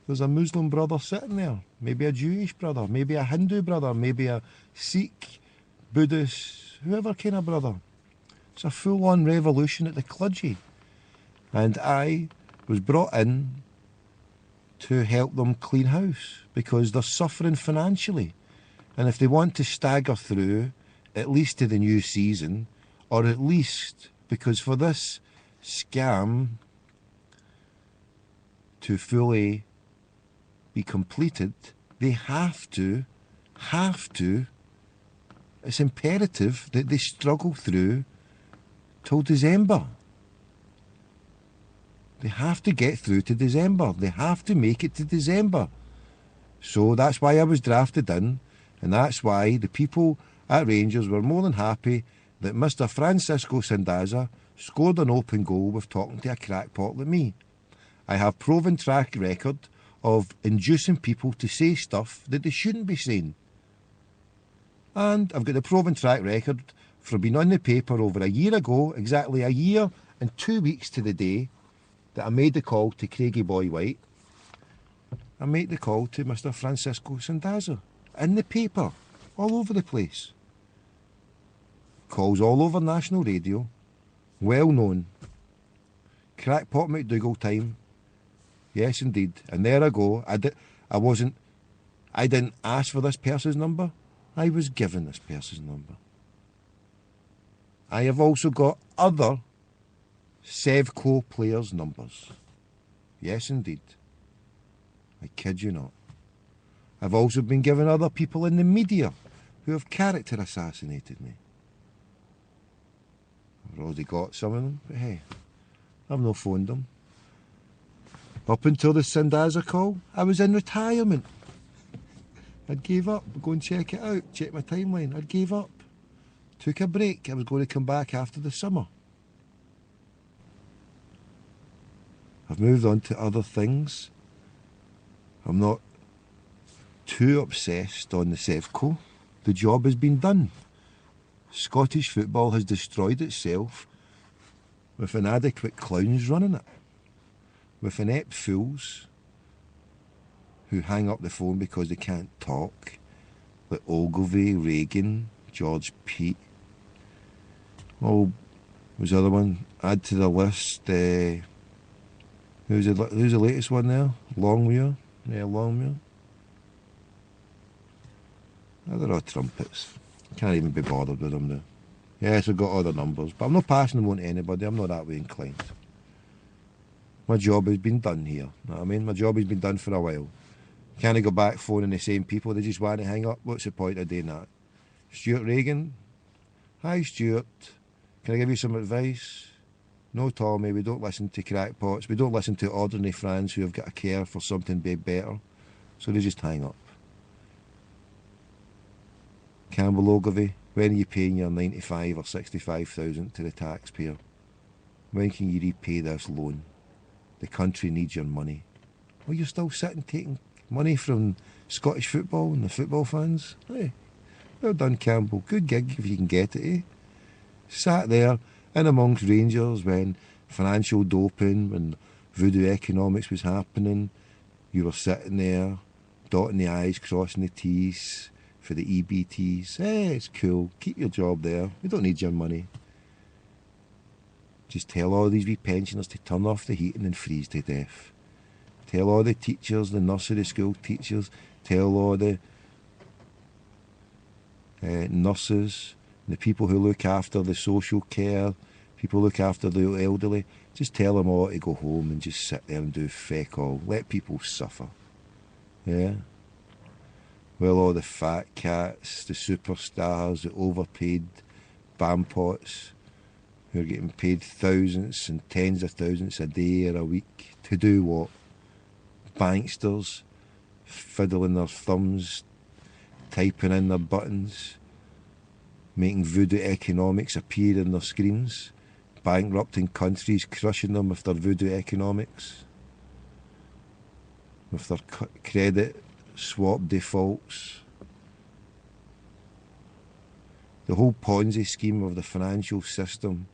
There's a Muslim brother sitting there, maybe a Jewish brother, maybe a Hindu brother, maybe a Sikh, Buddhist, whoever kind of brother. It's a full-on revolution at the clergy. And I was brought in to help them clean house because they're suffering financially. And if they want to stagger through, at least to the new season, or at least, because for this scam to fully be completed, they have to, it's imperative that they struggle through till December. They have to get through to December. They have to make it to December. So that's why I was drafted in, and that's why the people at Rangers were more than happy that Mr. Francisco Sandaza scored an open goal with talking to a crackpot like me. I have proven track record of inducing people to say stuff that they shouldn't be saying. And I've got a proven track record from being on the paper over a year ago, exactly a year and 2 weeks to the day, that I made the call to Craigie Boy White. I made the call to Mr. Francisco Sandaza in the paper, all over the place. Calls all over national radio, well known. Crackpot McDougall time. Yes, indeed. And there I go. I didn't ask for this person's number. I was given this person's number. I have also got other Sevco players' numbers. Yes, indeed. I kid you not. I've also been given other people in the media who have character assassinated me. I've already got some of them, but hey, I've not phoned them. Up until the Sandaza call, I was in retirement. I'd gave up. Go and check it out. Check my timeline. I'd gave up. Took a break. I was going to come back after the summer. I've moved on to other things. I'm not too obsessed on the Sevco. The job has been done. Scottish football has destroyed itself with inadequate clowns running it, with inept fools who hang up the phone because they can't talk, like Ogilvy, Reagan, George Pete. Oh, was the other one? Add to the list. Who's the latest one there? Longmuir? Yeah, Longmuir. They're all trumpets. Can't even be bothered with them now. Yes, I've got other numbers, but I'm not passing them on to anybody. I'm not that way inclined. My job has been done here. Know what I mean? My job has been done for a while. Can't go back phoning the same people. They just want to hang up. What's the point of doing that? Stuart Reagan. Hi, Stuart. Can I give you some advice? No, Tommy, we don't listen to crackpots. We don't listen to ordinary friends who have got a care for something big better. So they just hang up. Campbell Ogilvy, when are you paying your 95 or 65,000 to the taxpayer? When can you repay this loan? The country needs your money. Well, you're still sitting taking money from Scottish football and the football fans? Hey, well done, Campbell. Good gig if you can get it, eh? Sat there in amongst Rangers when financial doping, when voodoo economics was happening. You were sitting there, dotting the I's, crossing the T's for the EBTs. Hey, it's cool. Keep your job there. We don't need your money. Just tell all these wee pensioners to turn off the heating and freeze to death. Tell all the teachers, the nursery school teachers, tell all the nurses, the people who look after the social care, people who look after the elderly, just tell them all to go home and just sit there and do feck all. Let people suffer. Yeah? Well, all the fat cats, the superstars, the overpaid bampots who are getting paid thousands and tens of thousands a day or a week to do what? Banksters, fiddling their thumbs, typing in their buttons, making voodoo economics appear in their screens, bankrupting countries, crushing them with their voodoo economics, with their credit swap defaults. The whole Ponzi scheme of the financial system.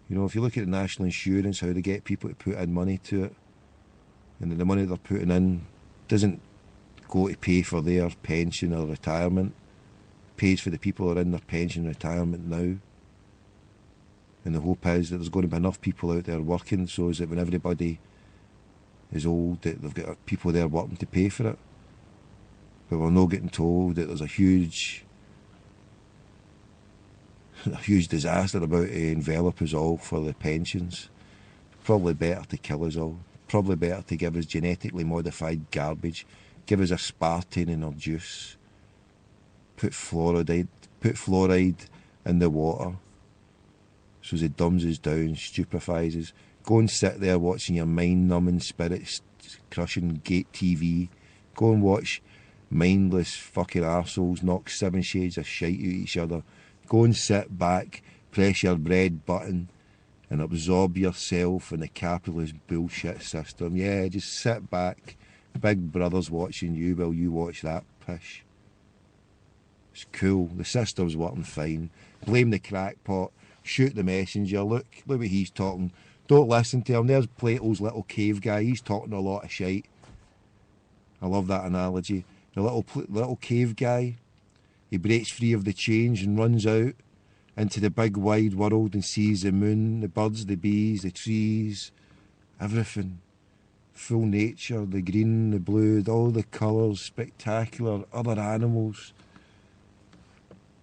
You know, if you look at the national insurance, how they get people to put in money to it, and then the money they're putting in doesn't go to pay for their pension or retirement, it pays for the people who are in their pension and retirement now. And the hope is that there's going to be enough people out there working so that when everybody is old, that they've got people there working to pay for it. But we're not getting told that there's a huge disaster about to envelop us all for the pensions. Probably better to kill us all. Probably better to give us genetically modified garbage, give us aspartame in our juice, put fluoride in the water so as it dumbs us down, stupefies us. Go and sit there watching your mind-numbing spirits crushing gate TV. Go and watch mindless fucking arseholes knock 7 shades of shite out each other. Go and sit back, press your red button and absorb yourself in the capitalist bullshit system. Yeah, just sit back. Big Brother's watching you while you watch that pish. It's cool. The system's working fine. Blame the crackpot. Shoot the messenger. Look what he's talking. Don't listen to him. There's Plato's little cave guy. He's talking a lot of shite. I love that analogy. The little cave guy, he breaks free of the change and runs out into the big wide world and sees the moon, the birds, the bees, the trees, everything. Full nature, the green, the blue, all the colours, spectacular, other animals.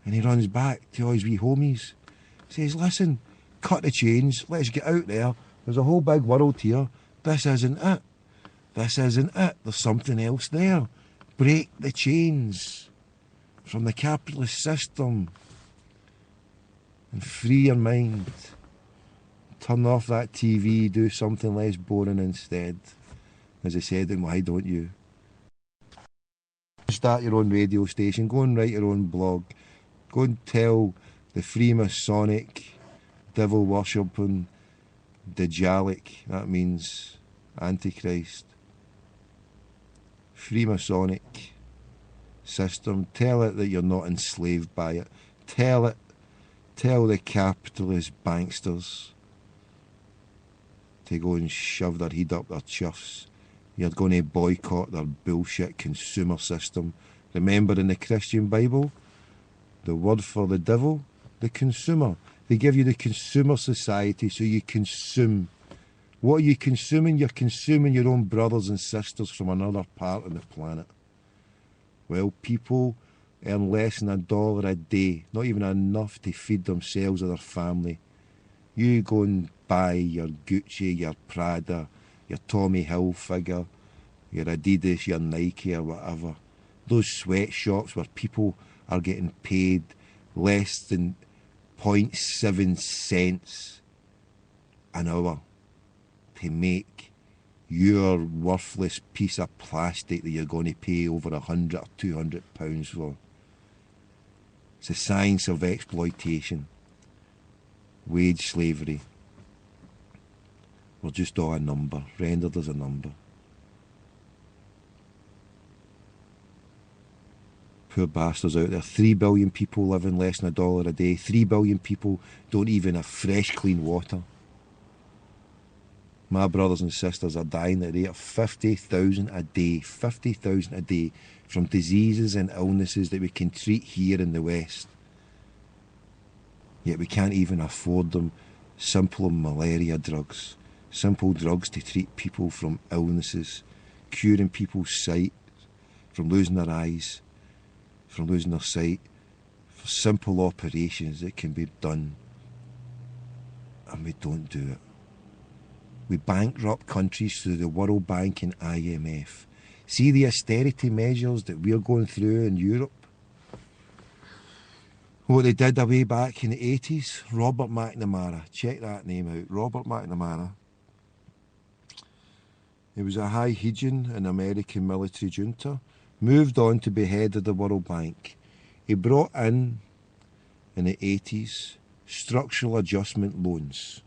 And he runs back to all his wee homies. Says, listen, cut the chains, let's get out there. There's a whole big world here. This isn't it. This isn't it. There's something else there. Break the chains from the capitalist system and free your mind. Turn off that TV, do something less boring instead. As I said, and why don't you? Start your own radio station, go and write your own blog, go and tell the Freemasonic, devil worshipping, Dajjalic, that means Antichrist, Freemasonic system, tell it that you're not enslaved by it. Tell the capitalist banksters to go and shove their head up their chuffs. You're going to boycott their bullshit consumer system. Remember in the Christian Bible, the word for the devil, the consumer. They give you the consumer society so you consume. What are you consuming? You're consuming your own brothers and sisters from another part of the planet. Well, people earn less than $1 a day, not even enough to feed themselves or their family. You go and buy your Gucci, your Prada, your Tommy Hilfiger, your Adidas, your Nike or whatever. Those sweatshops where people are getting paid less than 0.7 cents an hour to make your worthless piece of plastic that you're going to pay over £100 or £200 for. It's a science of exploitation, wage slavery. We're just all a number, rendered as a number. Poor bastards out there. 3 billion people living less than $1 a day. 3 billion people don't even have fresh, clean water. My brothers and sisters are dying at the rate of 50,000 a day. 50,000 a day from diseases and illnesses that we can treat here in the West. Yet we can't even afford them. Simple malaria drugs. Simple drugs to treat people from illnesses. Curing people's sight from losing their eyes, from losing their sight, for simple operations that can be done, and we don't do it. We bankrupt countries through the World Bank and IMF. See the austerity measures that we're going through in Europe? What they did way back in the 80s, Robert McNamara, check that name out, Robert McNamara. He was a high Hegian in American military junta, moved on to be head of the World Bank. He brought in the 80s, structural adjustment loans.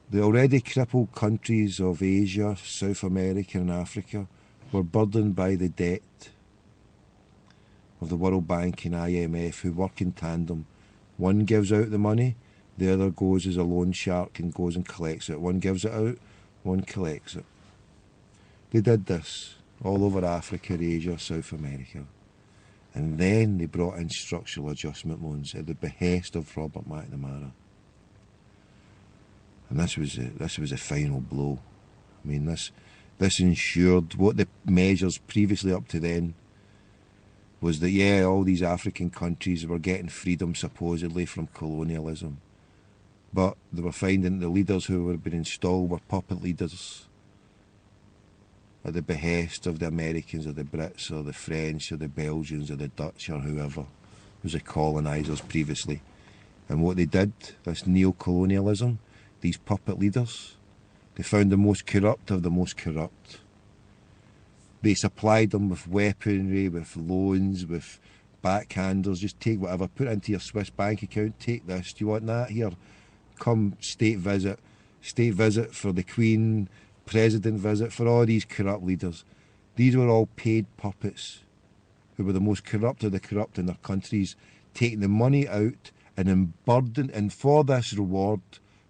The already crippled countries of Asia, South America and Africa were burdened by the debt of the World Bank and IMF, who work in tandem. One gives out the money, the other goes as a loan shark and goes and collects it. One gives it out, one collects it. They did this all over Africa, Asia, South America. And then they brought in structural adjustment loans at the behest of Robert McNamara. And this was a final blow. I mean, this ensured what the measures previously up to then was that, yeah, all these African countries were getting freedom supposedly from colonialism. But they were finding the leaders who were being installed were puppet leaders at the behest of the Americans or the Brits or the French or the Belgians or the Dutch or whoever was the colonisers previously. And what they did, this neo-colonialism, these puppet leaders, they found the most corrupt of the most corrupt. They supplied them with weaponry, with loans, with backhanders. Just take whatever, put it into your Swiss bank account, take this. Do you want that? Here, come state visit for the Queen, president visit for all these corrupt leaders. These were all paid puppets who were the most corrupt of the corrupt in their countries, taking the money out and for this reward,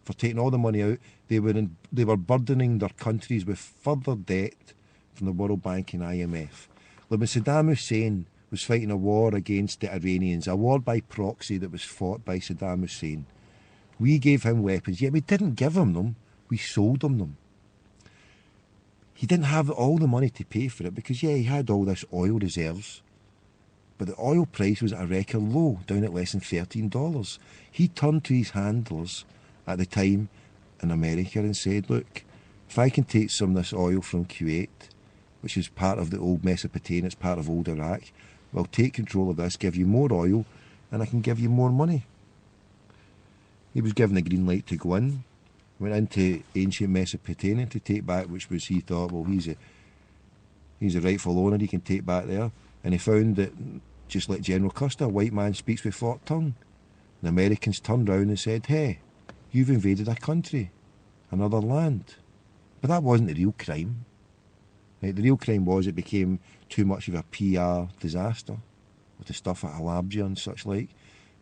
for taking all the money out, they were burdening their countries with further debt from the World Bank and IMF. Like when Saddam Hussein was fighting a war against the Iranians, a war by proxy that was fought by Saddam Hussein, we gave him weapons, yet we didn't give him them, we sold him them. He didn't have all the money to pay for it because, yeah, he had all this oil reserves, but the oil price was at a record low, down at less than $13. He turned to his handlers at the time in America and said, look, if I can take some of this oil from Kuwait, which is part of the old Mesopotamia, it's part of old Iraq, well, take control of this, give you more oil, and I can give you more money. He was given the green light to go in, went into ancient Mesopotamia to take back, which was, he thought, well, he's a rightful owner, he can take back there. And he found that, just like General Custer, a white man speaks with forked tongue. The Americans turned round and said, hey, you've invaded a country, another land. But that wasn't the real crime. Right? The real crime was it became too much of a PR disaster with the stuff at Halabja and such like.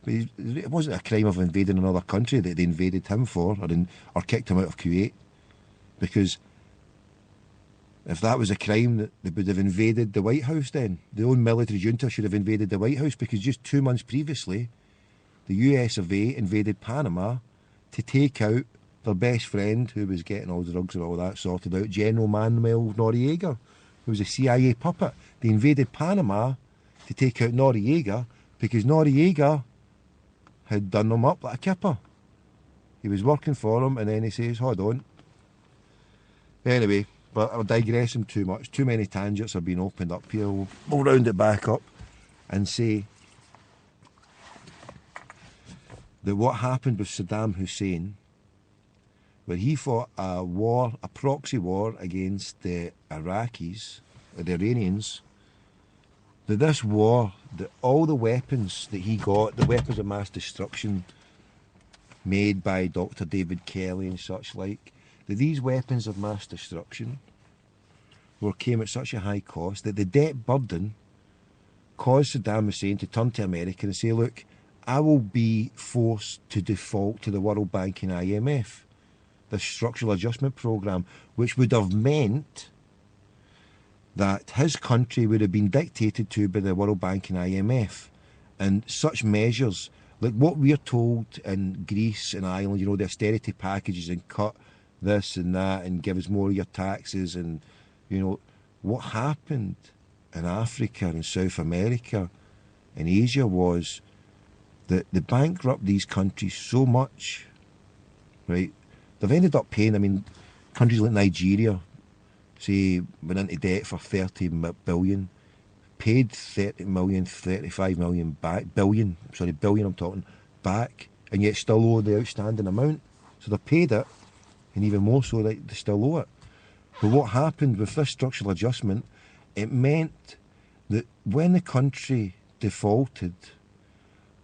But it wasn't a crime of invading another country that they invaded him for or kicked him out of Kuwait. Because if that was a crime, that they would have invaded the White House then. The own military junta should have invaded the White House because just 2 months previously, the US of A invaded Panama to take out their best friend who was getting all the drugs and all that sorted out, General Manuel Noriega, who was a CIA puppet. They invaded Panama to take out Noriega because Noriega had done them up like a kipper. He was working for them and then he says, hold on. Anyway, but I'm digressing too much. Too many tangents have been opened up here. We'll round it back up and say that what happened with Saddam Hussein, where he fought a proxy war against the Iraqis, the Iranians, that this war, that all the weapons that he got, the weapons of mass destruction made by Dr. David Kelly and such like, that these weapons of mass destruction came at such a high cost that the debt burden caused Saddam Hussein to turn to America and say, look, I will be forced to default to the World Bank and IMF, the structural adjustment programme, which would have meant that his country would have been dictated to by the World Bank and IMF. And such measures, like what we are told in Greece and Ireland, you know, the austerity packages and cut this and that and give us more of your taxes, and, you know, what happened in Africa and South America and Asia was that they bankrupt these countries so much, right? They've ended up paying, I mean, countries like Nigeria, say, went into debt for 30 billion, paid 30 million, 35 million back, billion I'm talking, back, and yet still owe the outstanding amount. So they paid it, and even more so, they still owe it. But what happened with this structural adjustment, it meant that when the country defaulted,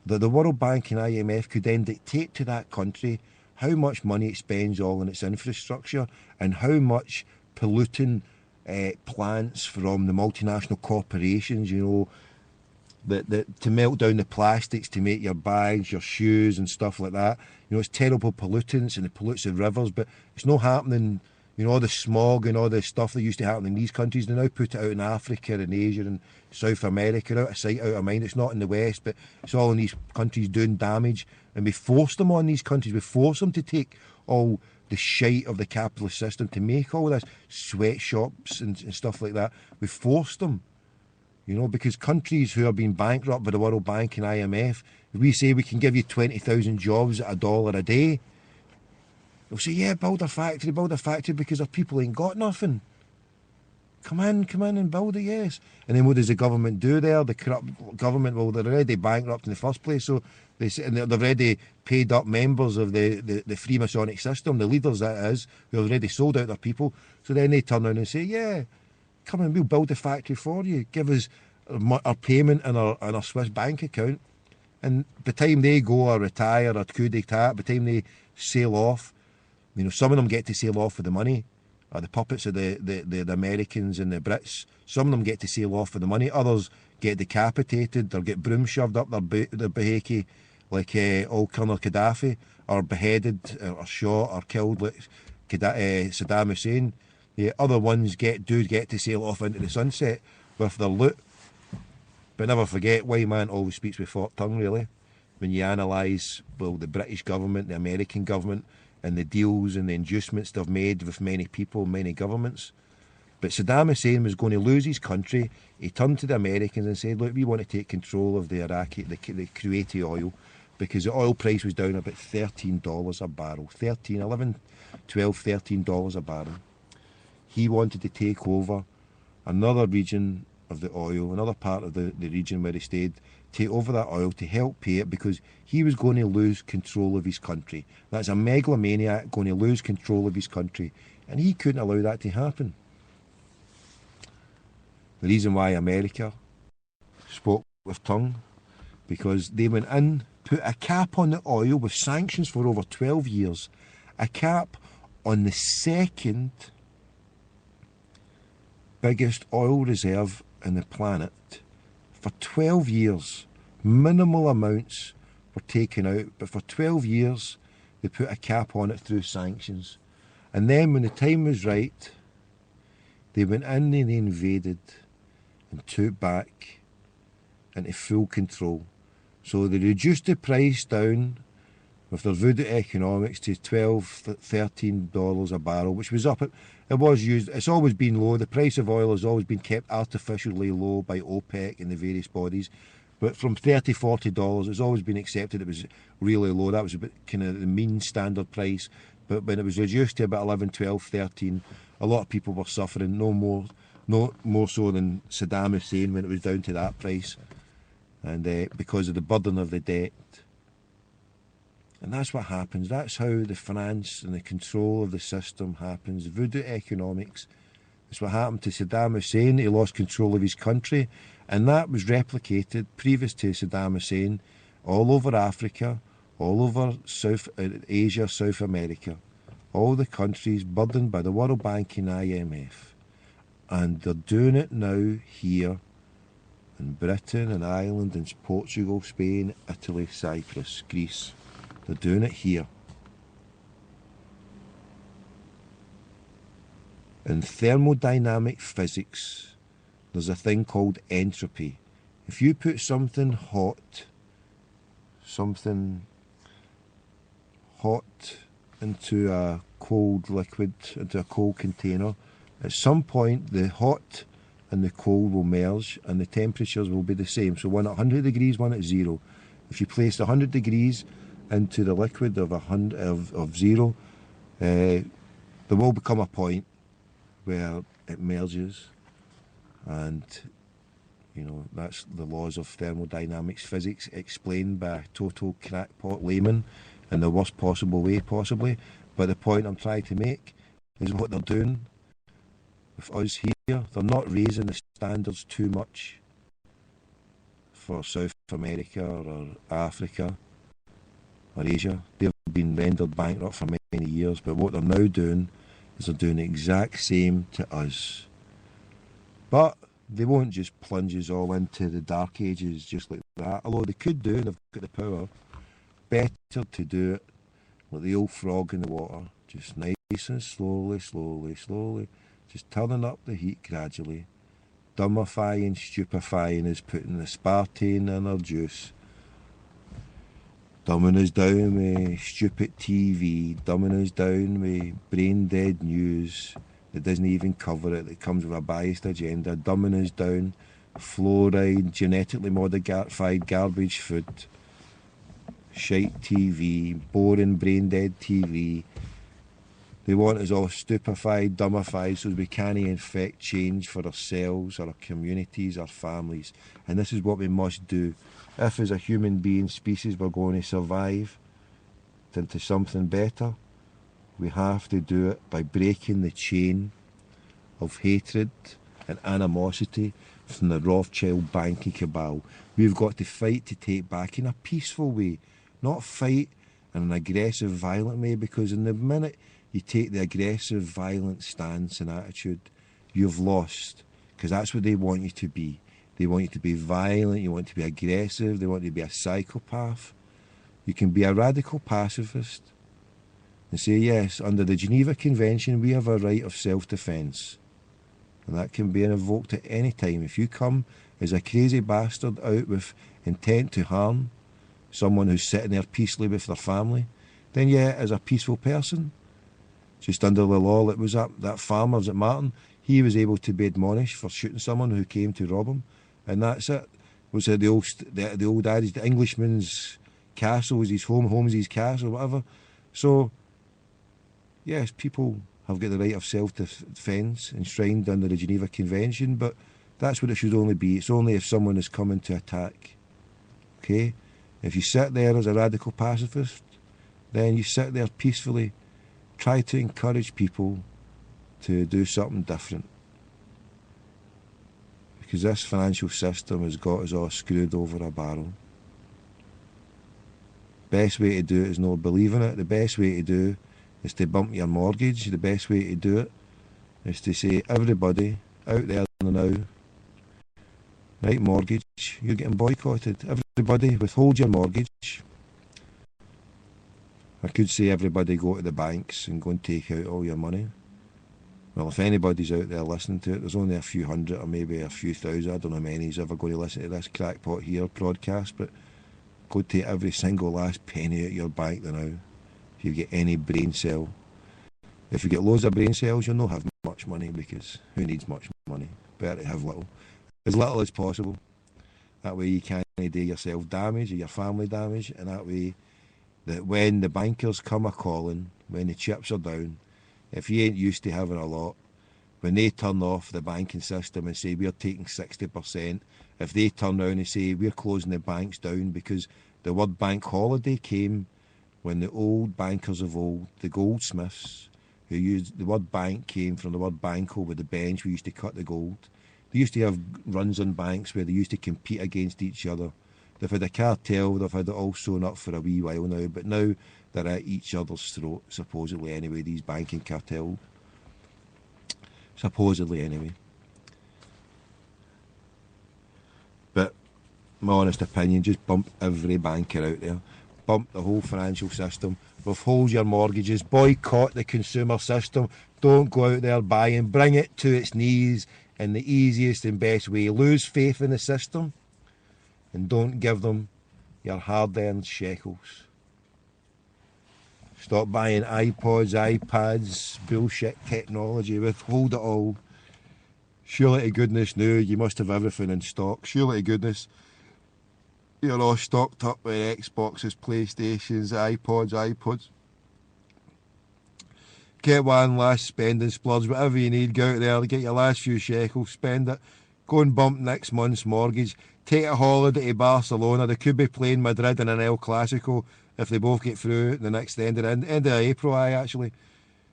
that the World Bank and IMF could then dictate to that country how much money it spends all on its infrastructure and how much polluting plants from the multinational corporations, you know, that to melt down the plastics to make your bags, your shoes and stuff like that. You know, it's terrible pollutants and it pollutes the rivers, but it's not happening, you know, all the smog and all the stuff that used to happen in these countries, they now put it out in Africa and Asia and South America, out of sight, out of mind. It's not in the West, but it's all in these countries doing damage. And we force them on these countries, we force them to take all the shite of the capitalist system to make all this sweatshops and stuff like that. We force them, you know, because countries who are being bankrupt by the World Bank and IMF, if we say we can give you 20,000 jobs at $1 a day, they'll say, yeah, build a factory, because our people ain't got nothing. Come in and build it, yes. And then what does the government do there? The corrupt government, well, they're already bankrupt in the first place, so they've already paid up members of the Freemasonic system, the leaders that is, who have already sold out their people. So then they turn around and say, yeah, come in, we'll build a factory for you. Give us our payment and our Swiss bank account. And by the time they go or retire or coup d'etat, by the time they sail off. You know, some of them get to sail off with the money, the puppets of the Americans and the Brits. Some of them get to sail off with the money. Others get decapitated or get broom shoved up their bahaki, like old Colonel Gaddafi, or beheaded or shot or killed like Saddam Hussein. The other ones get to sail off into the sunset with their loot. But never forget, white man always speaks with forked tongue, really. When you analyse, well, the British government, the American government, and the deals and the inducements they've made with many people, many governments. But Saddam Hussein was going to lose his country. He turned to the Americans and said, look, we want to take control of the Iraqi, the Kuwaiti oil, because the oil price was down about $13 a barrel. $13 a barrel. He wanted to take over another region of the oil, another part of the region where he stayed, take over that oil to help pay it, because he was going to lose control of his country. That's a megalomaniac going to lose control of his country, and he couldn't allow that to happen. The reason why America spoke with tongue, because they went in, put a cap on the oil with sanctions for over 12 years, a cap on the second biggest oil reserve in the planet. For 12 years, minimal amounts were taken out, but for 12 years they put a cap on it through sanctions. And then when the time was right, they went in and they invaded and took back into full control. So they reduced the price down with their voodoo economics to $12, $13 a barrel, which was up. It was used, it's always been low. The price of oil has always been kept artificially low by OPEC and the various bodies. But from $30, $40, it's always been accepted it was really low. That was a bit kind of the mean standard price. But when it was reduced to about 11, 12, 13, a lot of people were suffering, no more so than Saddam Hussein when it was down to that price. And because of the burden of the debt. And that's what happens. That's how the finance and the control of the system happens. Voodoo economics. That's what happened to Saddam Hussein. He lost control of his country. And that was replicated previous to Saddam Hussein all over Africa, all over South Asia, South America. All the countries burdened by the World Bank and IMF. And they're doing it now here in Britain and Ireland and Portugal, Spain, Italy, Cyprus, Greece. They're doing it here. In thermodynamic physics, there's a thing called entropy. If you put something hot into a cold liquid, into a cold container, at some point the hot and the cold will merge and the temperatures will be the same. So one at 100 degrees, one at 0. If you place 100 degrees into the liquid of 0, there will become a point where it merges, and you know that's the laws of thermodynamics physics explained by a total crackpot layman in the worst possible way possibly. But the point I'm trying to make is what they're doing with us here. They're not raising the standards too much for South America or Africa or Asia. They've been rendered bankrupt for many years, but what they're now doing is they're doing the exact same to us. But they won't just plunge us all into the dark ages just like that, although they could do, and they've got the power. Better to do it like the old frog in the water, just nice and slowly, just turning up the heat gradually, dumbifying, stupefying us, putting aspartame in our juice, dumbing us down with stupid TV, dumbing us down with brain dead news that doesn't even cover it, that comes with a biased agenda, dumbing us down, fluoride, genetically modified garbage food, shite TV, boring brain dead TV. They want us all stupefied, dumbified, so we can't effect change for ourselves, our communities, our families. And this is what we must do. If as a human being species we're going to survive into something better, we have to do it by breaking the chain of hatred and animosity from the Rothschild banking cabal. We've got to fight to take back in a peaceful way, not fight in an aggressive, violent way, because in the minute you take the aggressive, violent stance and attitude, you've lost, because that's what they want you to be. They want you to be violent, you want to be aggressive, they want you to be a psychopath. You can be a radical pacifist and say, yes, under the Geneva Convention we have a right of self-defence, and that can be invoked at any time. If you come as a crazy bastard out with intent to harm someone who's sitting there peacefully with their family, then yeah, as a peaceful person, just under the law that was up, that farmer was at Martin, he was able to be admonished for shooting someone who came to rob him, and that's it. Was the old adage, the Englishman's castle is his home, home's his castle, whatever. So yes, people have got the right of self-defence enshrined under the Geneva Convention, but that's what it should only be. It's only if someone is coming to attack. Okay? If you sit there as a radical pacifist, then you sit there peacefully, try to encourage people to do something different. Because this financial system has got us all screwed over a barrel. Best way to do it is not believe in it. The best way to do is to bump your mortgage. The best way to do it is to say, everybody out there now, right, mortgage, you're getting boycotted. Everybody withhold your mortgage. I could say everybody go to the banks and go and take out all your money. Well, if anybody's out there listening to it, there's only a few hundred or maybe a few thousand. I don't know how many's ever going to listen to this crackpot here broadcast, but go take every single last penny out of your bank now. If you get any brain cell. If you get loads of brain cells, you'll not have much money, because who needs much money? Better to have little. As little as possible. That way you can't do yourself damage or your family damage, and that way that when the bankers come a-calling, when the chips are down, if you ain't used to having a lot, when they turn off the banking system and say we're taking 60%, if they turn around and say we're closing the banks down, because the word bank holiday came when the old bankers of old, the goldsmiths, who used the word bank, came from the word banco, with the bench we used to cut the gold. They used to have runs on banks where they used to compete against each other. They've had a cartel, they've had it all sewn up for a wee while now, but now they're at each other's throat, supposedly anyway, these banking cartels. Supposedly anyway. But my honest opinion, just bump every banker out there. Bump the whole financial system. Withhold your mortgages. Boycott the consumer system. Don't go out there buying. Bring it to its knees in the easiest and best way. Lose faith in the system, and don't give them your hard-earned shekels. Stop buying iPods, iPads, bullshit technology. Withhold it all. Surely to goodness now you must have everything in stock. Surely to goodness you're all stocked up with Xboxes, PlayStations, iPods. Get one last spending splurge, whatever you need, go out there, get your last few shekels, spend it, go and bump next month's mortgage, take a holiday to Barcelona. They could be playing Madrid in an El Clasico if they both get through the next end of April, actually.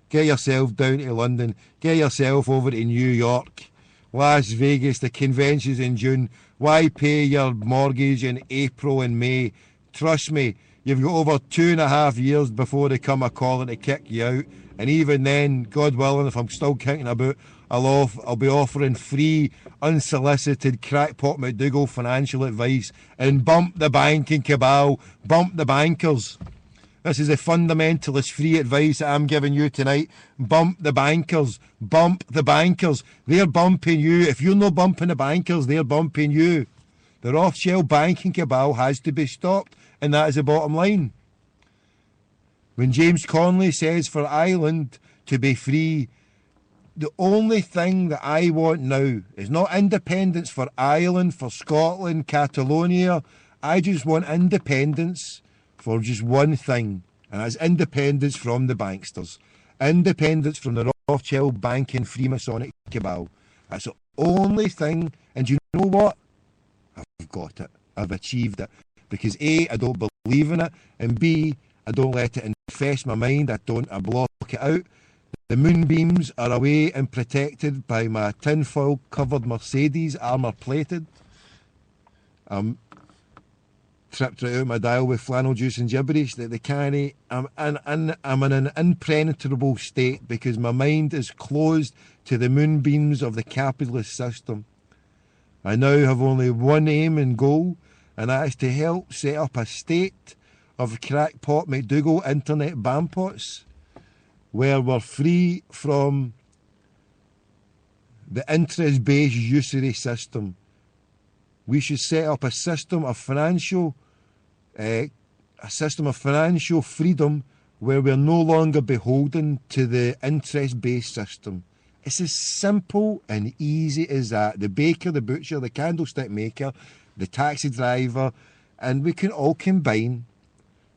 Get yourself down to London, get yourself over to New York, Las Vegas, the conventions in June. Why pay your mortgage in April and May? Trust me, you've got over 2.5 years before they come a-calling to kick you out. And even then, God willing, if I'm still kicking about, I'll be offering free, unsolicited crackpot McDougall financial advice. And bump the banking cabal, bump the bankers. This is the fundamentalist free advice that I'm giving you tonight. Bump the bankers. Bump the bankers. They're bumping you. If you're not bumping the bankers, they're bumping you. The Rothschild banking cabal has to be stopped, and that is the bottom line. When James Connolly says for Ireland to be free, the only thing that I want now is not independence for Ireland, for Scotland, Catalonia. I just want independence for just one thing, and that's independence from the banksters. Independence from the Rothschild banking Freemasonic cabal. That's the only thing, and you know what? I've got it. I've achieved it. Because A, I don't believe in it, and B, I don't let it infest my mind. I block it out. The moonbeams are away and protected by my tinfoil covered Mercedes, armour plated. tripped right out my dial with flannel juice and gibberish that they can't. I'm in an impenetrable state because my mind is closed to the moonbeams of the capitalist system. I now have only one aim and goal, and that is to help set up a state of crackpot McDougall internet bampots where we're free from the interest-based usury system. We should set up a system of financial freedom where we're no longer beholden to the interest-based system. It's as simple and easy as that. The baker, the butcher, the candlestick maker, the taxi driver, and we can all combine.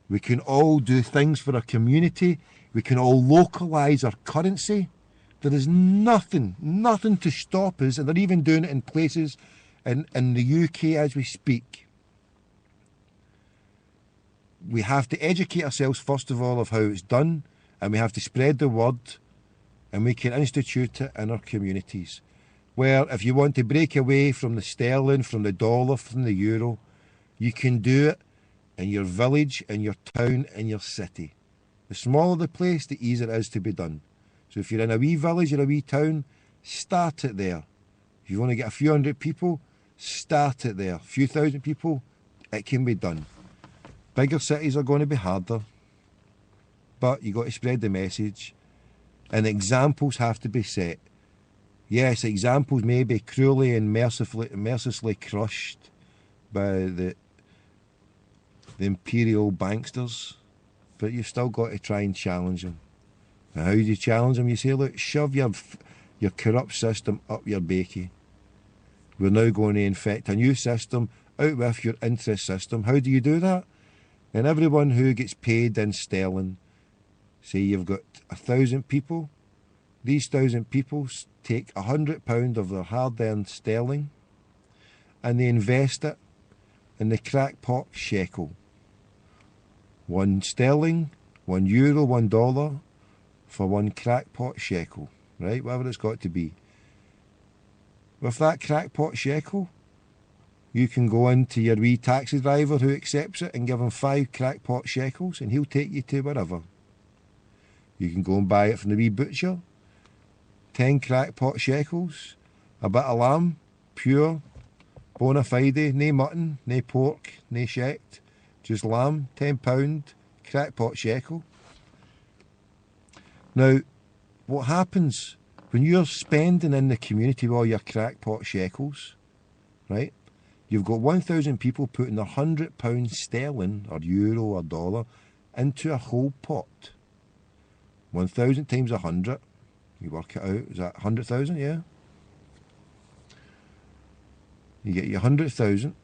We can all do things for our community. We can all localise our currency. There is nothing to stop us, and they're even doing it in places in the UK as we speak. We have to educate ourselves first of all of how it's done, and we have to spread the word, and we can institute it in our communities. Where if you want to break away from the sterling, from the dollar, from the euro, you can do it in your village, in your town, in your city. The smaller the place, the easier it is to be done. So if you're in a wee village or a wee town, start it there. If you want to get a few hundred people, start it there. A few thousand people, it can be done. Bigger cities are going to be harder, but you've got to spread the message, and examples have to be set. Yes, examples may be cruelly and mercilessly crushed by the imperial banksters, but you've still got to try and challenge them. And how do you challenge them? You say, look, shove your corrupt system up your bakey. We're now going to infect a new system out with your interest system. How do you do that? And everyone who gets paid in sterling, say you've got 1,000 people, these 1,000 people take £100 of their hard-earned sterling and they invest it in the crackpot shekel. £1 sterling, €1, $1 for one crackpot shekel, right? Whatever it's got to be. With that crackpot shekel, you can go into your wee taxi driver who accepts it and give him 5 crackpot shekels and he'll take you to wherever. You can go and buy it from the wee butcher, 10 crackpot shekels, a bit of lamb, pure, bona fide, nae mutton, nae pork, nae shecht, just lamb, £10, crackpot shekel. Now, what happens when you're spending in the community with all your crackpot shekels, right? You've got 1,000 people putting their £100 sterling or euro or dollar into a whole pot. 1,000 times 100, you work it out, is that 100,000, yeah? You get your 100,000,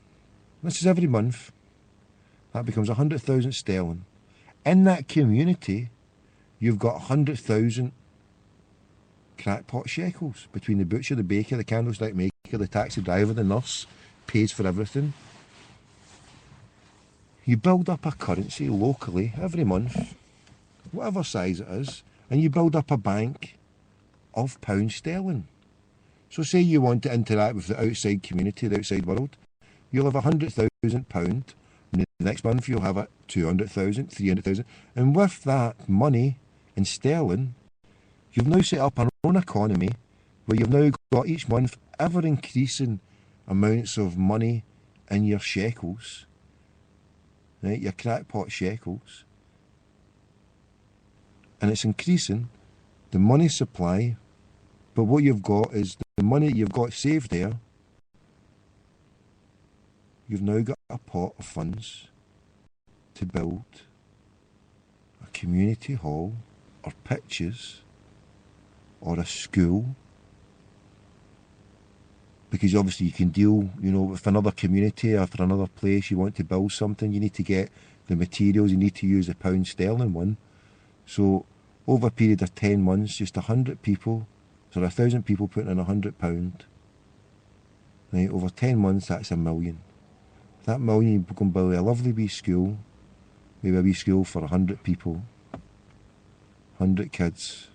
this is every month, that becomes 100,000 sterling. In that community, you've got 100,000 crackpot shekels between the butcher, the baker, the candlestick maker, the taxi driver, the nurse, pays for everything. You build up a currency locally every month, whatever size it is, and you build up a bank of pound sterling. So say you want to interact with the outside community, the outside world, you'll have £100,000, and the next month you'll have it 200,000, 300,000, and with that money in sterling, you've now set up an own economy where you've now got each month ever increasing amounts of money in your shekels, right, your crackpot shekels, and it's increasing the money supply, but what you've got is the money you've got saved there, you've now got a pot of funds to build a community hall or pitches or a school, because obviously you can deal, you know, with another community or for another place, you want to build something, you need to get the materials, you need to use the pound sterling one. So over a period of 10 months, just 100 people, so 1,000 people putting in £100, right, over 10 months that's £1 million. That £1 million, you can build a lovely wee school, maybe a wee school for 100 people, 100 kids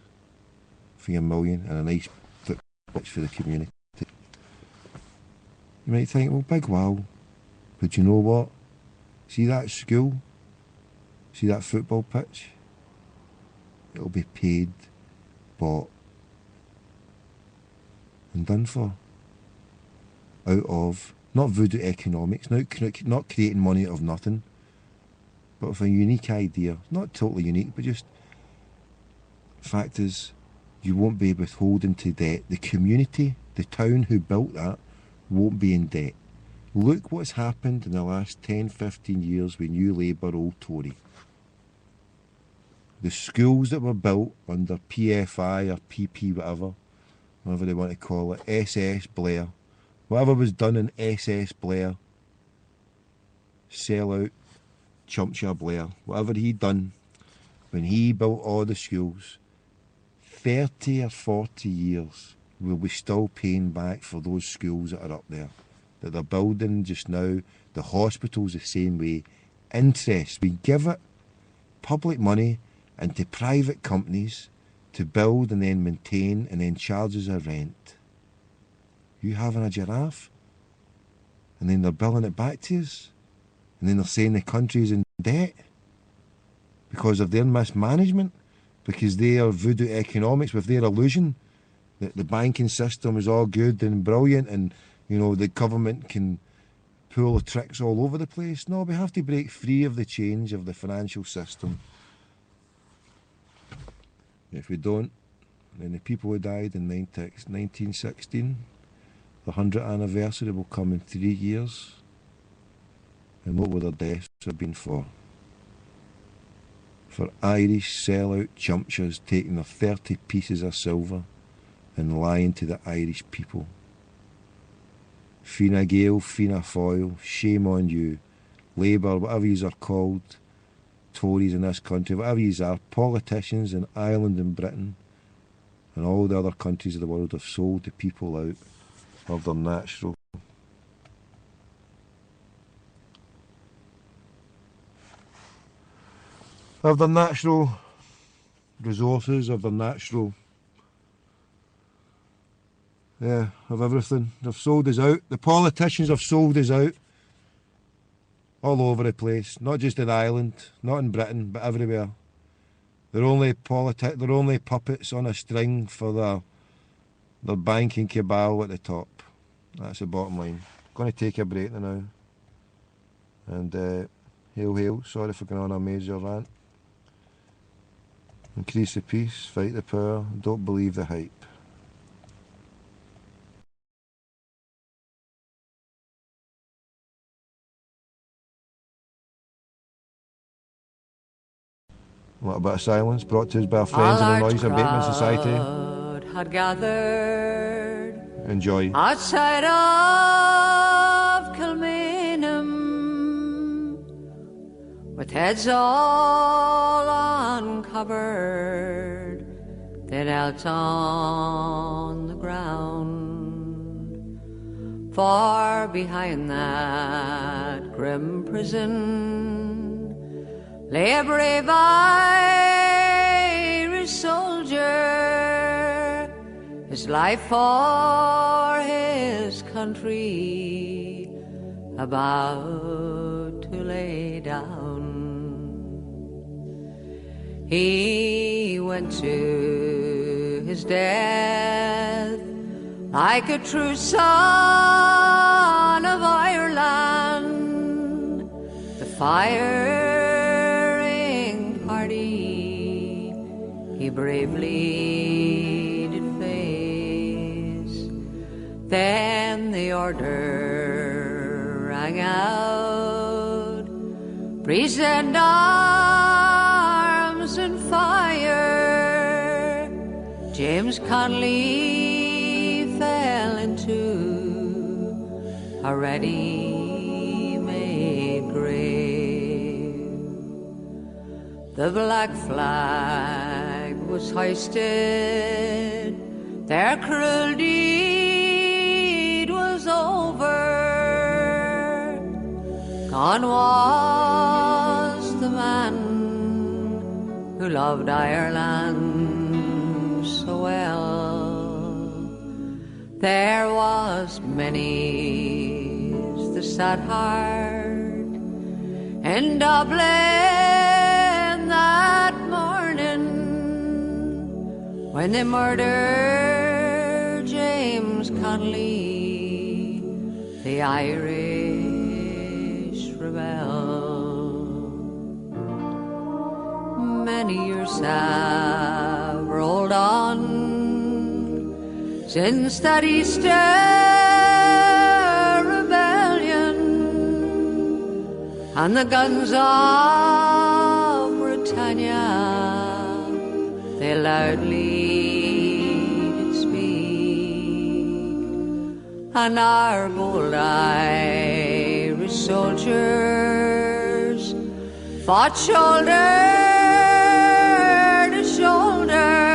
for your £1 million, and a nice pitch for the community. You might think, well, big wow, but you know what? See that school? See that football pitch? It'll be paid, bought, and done for. Out of, not voodoo economics, not creating money out of nothing, but with a unique idea. Not totally unique, but just, fact is, you won't be withholding to debt. The community, the town who built that, won't be in debt. Look what's happened in the last 10, 15 years with New Labour, Old Tory. The schools that were built under PFI or PP, whatever they want to call it, SS Blair, whatever was done in SS Blair, sellout, Chumpshire Blair, whatever he done when he built all the schools, 30 or 40 years will we still paying back for those schools that are up there, that they're building just now. The hospitals the same way. Interest, we give it public money into private companies to build and then maintain and then charges a rent. You having a giraffe, and then they're billing it back to us, and then they're saying the country's in debt because of their mismanagement, because they are voodoo economics with their illusion that the banking system is all good and brilliant and, you know, the government can pull the tricks all over the place. No, we have to break free of the change of the financial system. If we don't, then the people who died in 1916, the 100th anniversary will come in 3 years. And what would their deaths have been for? For Irish sellout chumpshires taking their 30 pieces of silver and lying to the Irish people. Fine Gael, Fianna Fáil, shame on you. Labour, whatever yous are called, Tories in this country, whatever yous are, politicians in Ireland and Britain and all the other countries of the world have sold the people out of their natural resources, of their natural, of everything. They've sold us out. The politicians have sold us out all over the place, not just in Ireland, not in Britain, but everywhere. They're only puppets on a string for their banking cabal at the top. That's the bottom line. Going to take a break now. And hail, hail. Sorry for going on a major rant. Increase the peace, fight the power, don't believe the hype. A little bit of silence brought to us by our friends in the Noise Abatement Society. Had gathered Enjoy. outside of Kilmainham, with heads all uncovered, they knelt on the ground. Far behind that grim prison lay a brave Irish soldier, his life for his country about to lay down. He went to his death like a true son of Ireland. The firing party he bravely did face. Then the order rang out, present arms and fire. James Connolly fell into a ready-made grave. The black flag was hoisted, their cruel deed was over. Gone was the man who loved Ireland so well. There was many's the sad heart in Dublin that morning when they murdered James Connolly, the Irish rebel. Many years have rolled on since that Easter rebellion, and the guns of Britannia, they loudly did speak, and our bold Irish soldiers fought shoulder to shoulder,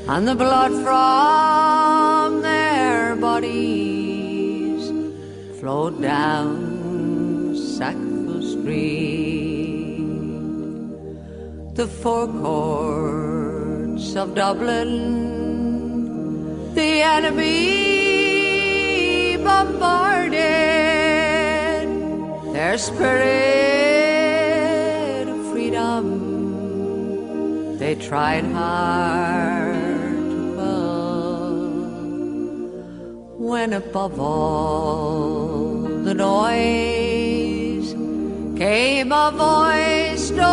and the blood from their bodies flowed down Sackville Street. The forecourts of Dublin, the enemy bombarded, their spirit of freedom they tried hard to quell, when above all the noise came a voice, no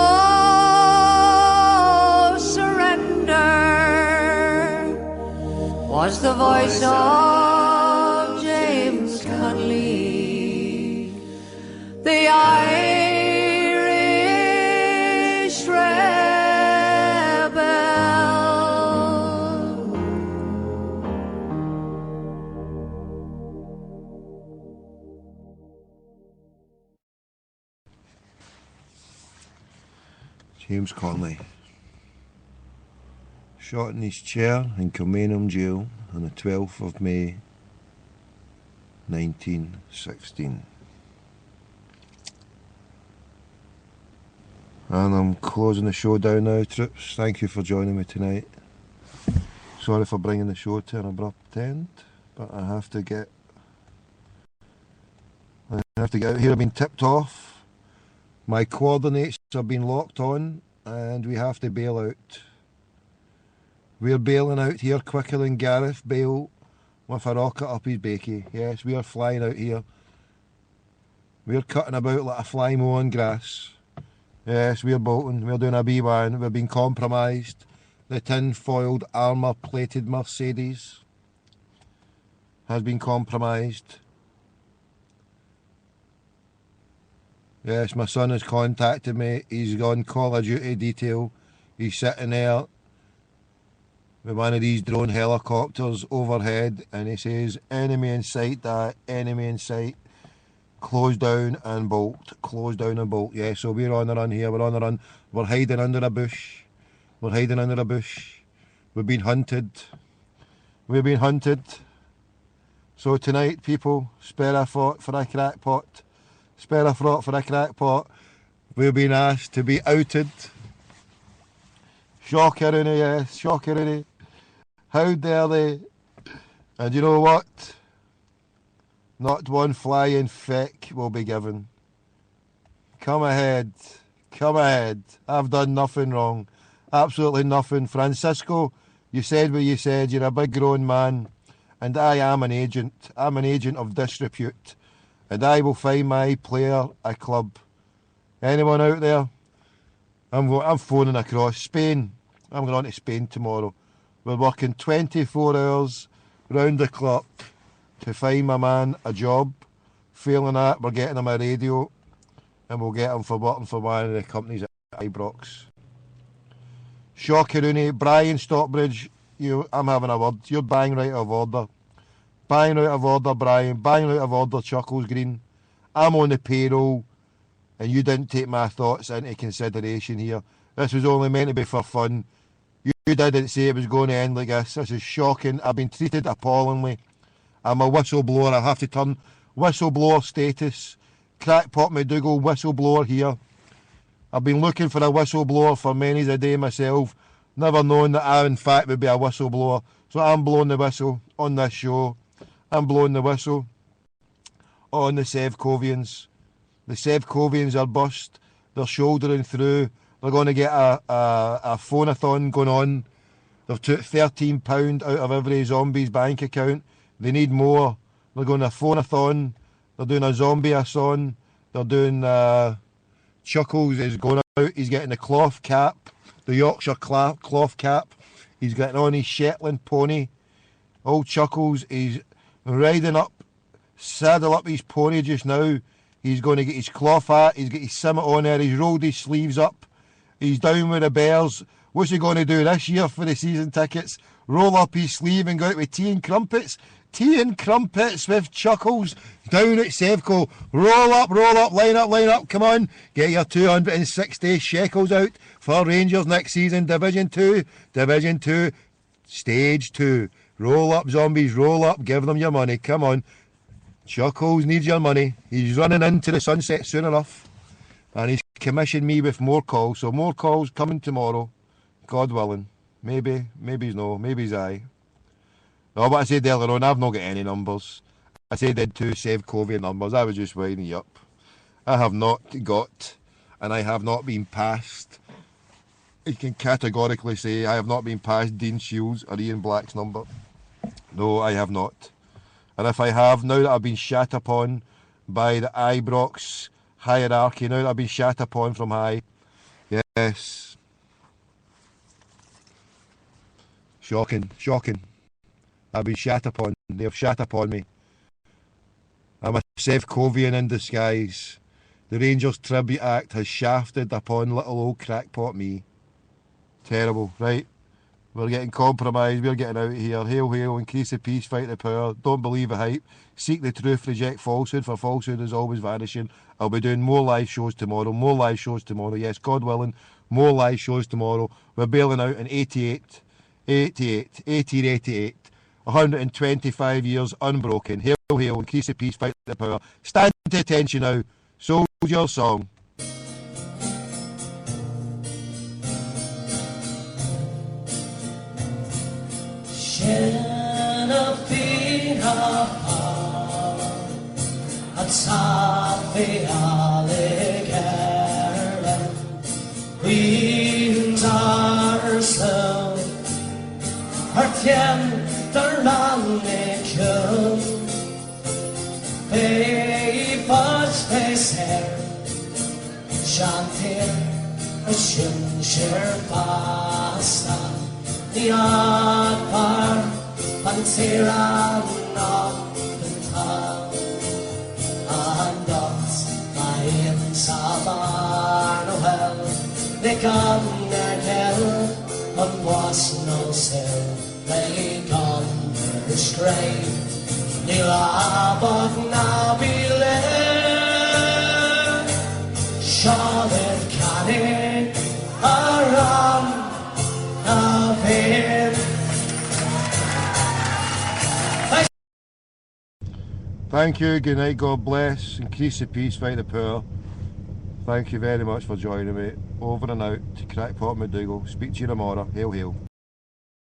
surrender, was the voice of James Connolly, the Irish rebel. James Connolly, shot in his chair in Kilmainham Jail on the 12th of May 1916. And I'm closing the show down now, troops. Thank you for joining me tonight. Sorry for bringing the show to an abrupt end, but I have to get out here. I've been tipped off. My coordinates have been locked on and we have to bail out. We're bailing out here quicker than Gareth Bale with a rocket up his bakey. Yes, we are flying out here. We're cutting about like a fly mowing grass. Yes, we're bolting. We're doing a B1. We've been compromised. The tin-foiled armour-plated Mercedes has been compromised. Yes, my son has contacted me. He's on Call of Duty detail. He's sitting there with one of these drone helicopters overhead and he says, enemy in sight, Dad, enemy in sight. Close down and bolt. Close down and bolt. Yeah, so we're on the run here. We're on the run. We're hiding under a bush. We're hiding under a bush. We've been hunted. We've been hunted. So tonight, people, spare a thought for a crackpot. Spare a thought for a crackpot. We've been asked to be outed. Shocker, innit? Yes, shocker, innit? How dare they? And you know what? Not one flying feck will be given. Come ahead. Come ahead. I've done nothing wrong. Absolutely nothing. Francisco, you said what you said. You're a big grown man. And I am an agent. I'm an agent of disrepute. And I will find my player a club. Anyone out there? I'm phoning across. Spain. I'm going on to Spain tomorrow. We're working 24 hours round the clock to find my man a job. Failing that, we're getting him a radio. And we'll get him for working for one of the companies at Ibrox. Shockeroony, Brian Stockbridge, I'm having a word. You're bang right out of order. Bang out of order, Brian. Bang out of order, Chuckles Green. I'm on the payroll, and you didn't take my thoughts into consideration here. This was only meant to be for fun. You didn't say it was going to end like this. This is shocking. I've been treated appallingly. I'm a whistleblower. I have to turn whistleblower status. Crackpot McDougall whistleblower here. I've been looking for a whistleblower for many a day myself. Never known that I, in fact, would be a whistleblower. So I'm blowing the whistle on this show. I'm blowing the whistle on the Sevcovians. The Sevcovians are bust. They're shouldering through. They're going to get a phone-a-thon going on. They've took £13 out of every zombie's bank account. They need more. They're going to phone-a-thon. They're doing a zombie-a-thon. They're doing... Chuckles is going out. He's getting the cloth cap. The Yorkshire cloth cap. He's getting on his Shetland pony. Old Chuckles is riding up, saddle up his pony just now. He's going to get his cloth hat. He's got his simmet on there. He's rolled his sleeves up. He's down with the Bears. What's he going to do this year for the season tickets? Roll up his sleeve and go out with tea and crumpets? Tea and crumpets with Chuckles down at Sevco. Roll up, line up, come on. Get your 260 shekels out for Rangers next season. Division 2, Stage 2. Roll up, zombies, roll up, give them your money, come on. Chuckles needs your money. He's running into the sunset soon enough. And he's commissioned me with more calls, so more calls coming tomorrow. God willing. Maybe he's no, maybe he's aye. No, but I said earlier on, I've not got any numbers. I said I had 2 Sevcovian numbers. I was just winding you up. I have not got, and I have not been passed. I can categorically say I have not been passed Dean Shields or Ian Black's number. No, I have not. And if I have, now that I've been shat upon by the Ibrox hierarchy, now that I've been shat upon from high, yes. Shocking. I've been shat upon. They have shat upon me. I'm a Sevcovian in disguise. The Rangers Tribute Act has shafted upon little old crackpot me. Terrible, right? We're getting compromised, we're getting out of here. Hail, hail, increase the peace, fight the power. Don't believe the hype. Seek the truth, reject falsehood, for falsehood is always vanishing. I'll be doing more live shows tomorrow. Yes, God willing, more live shows tomorrow. We're bailing out in 1888. 125 years unbroken. Hail, hail, increase the peace, fight the power. Stand to attention now. Soldier song. At safi aligeren Queens ourselves Artien der lange Papers face hair Chantir a shinshir pasta The odd bar Pantera not the town And us in Sabarnohel They come their hell And was no sell They gone their stray They love of Nabile Charlotte Canning Around a pair Thank you, good night, God bless, increase the peace, fight the power. Thank you very much for joining me. Over and out to Crackpot McDougall. Speak to you tomorrow. Hail, hail.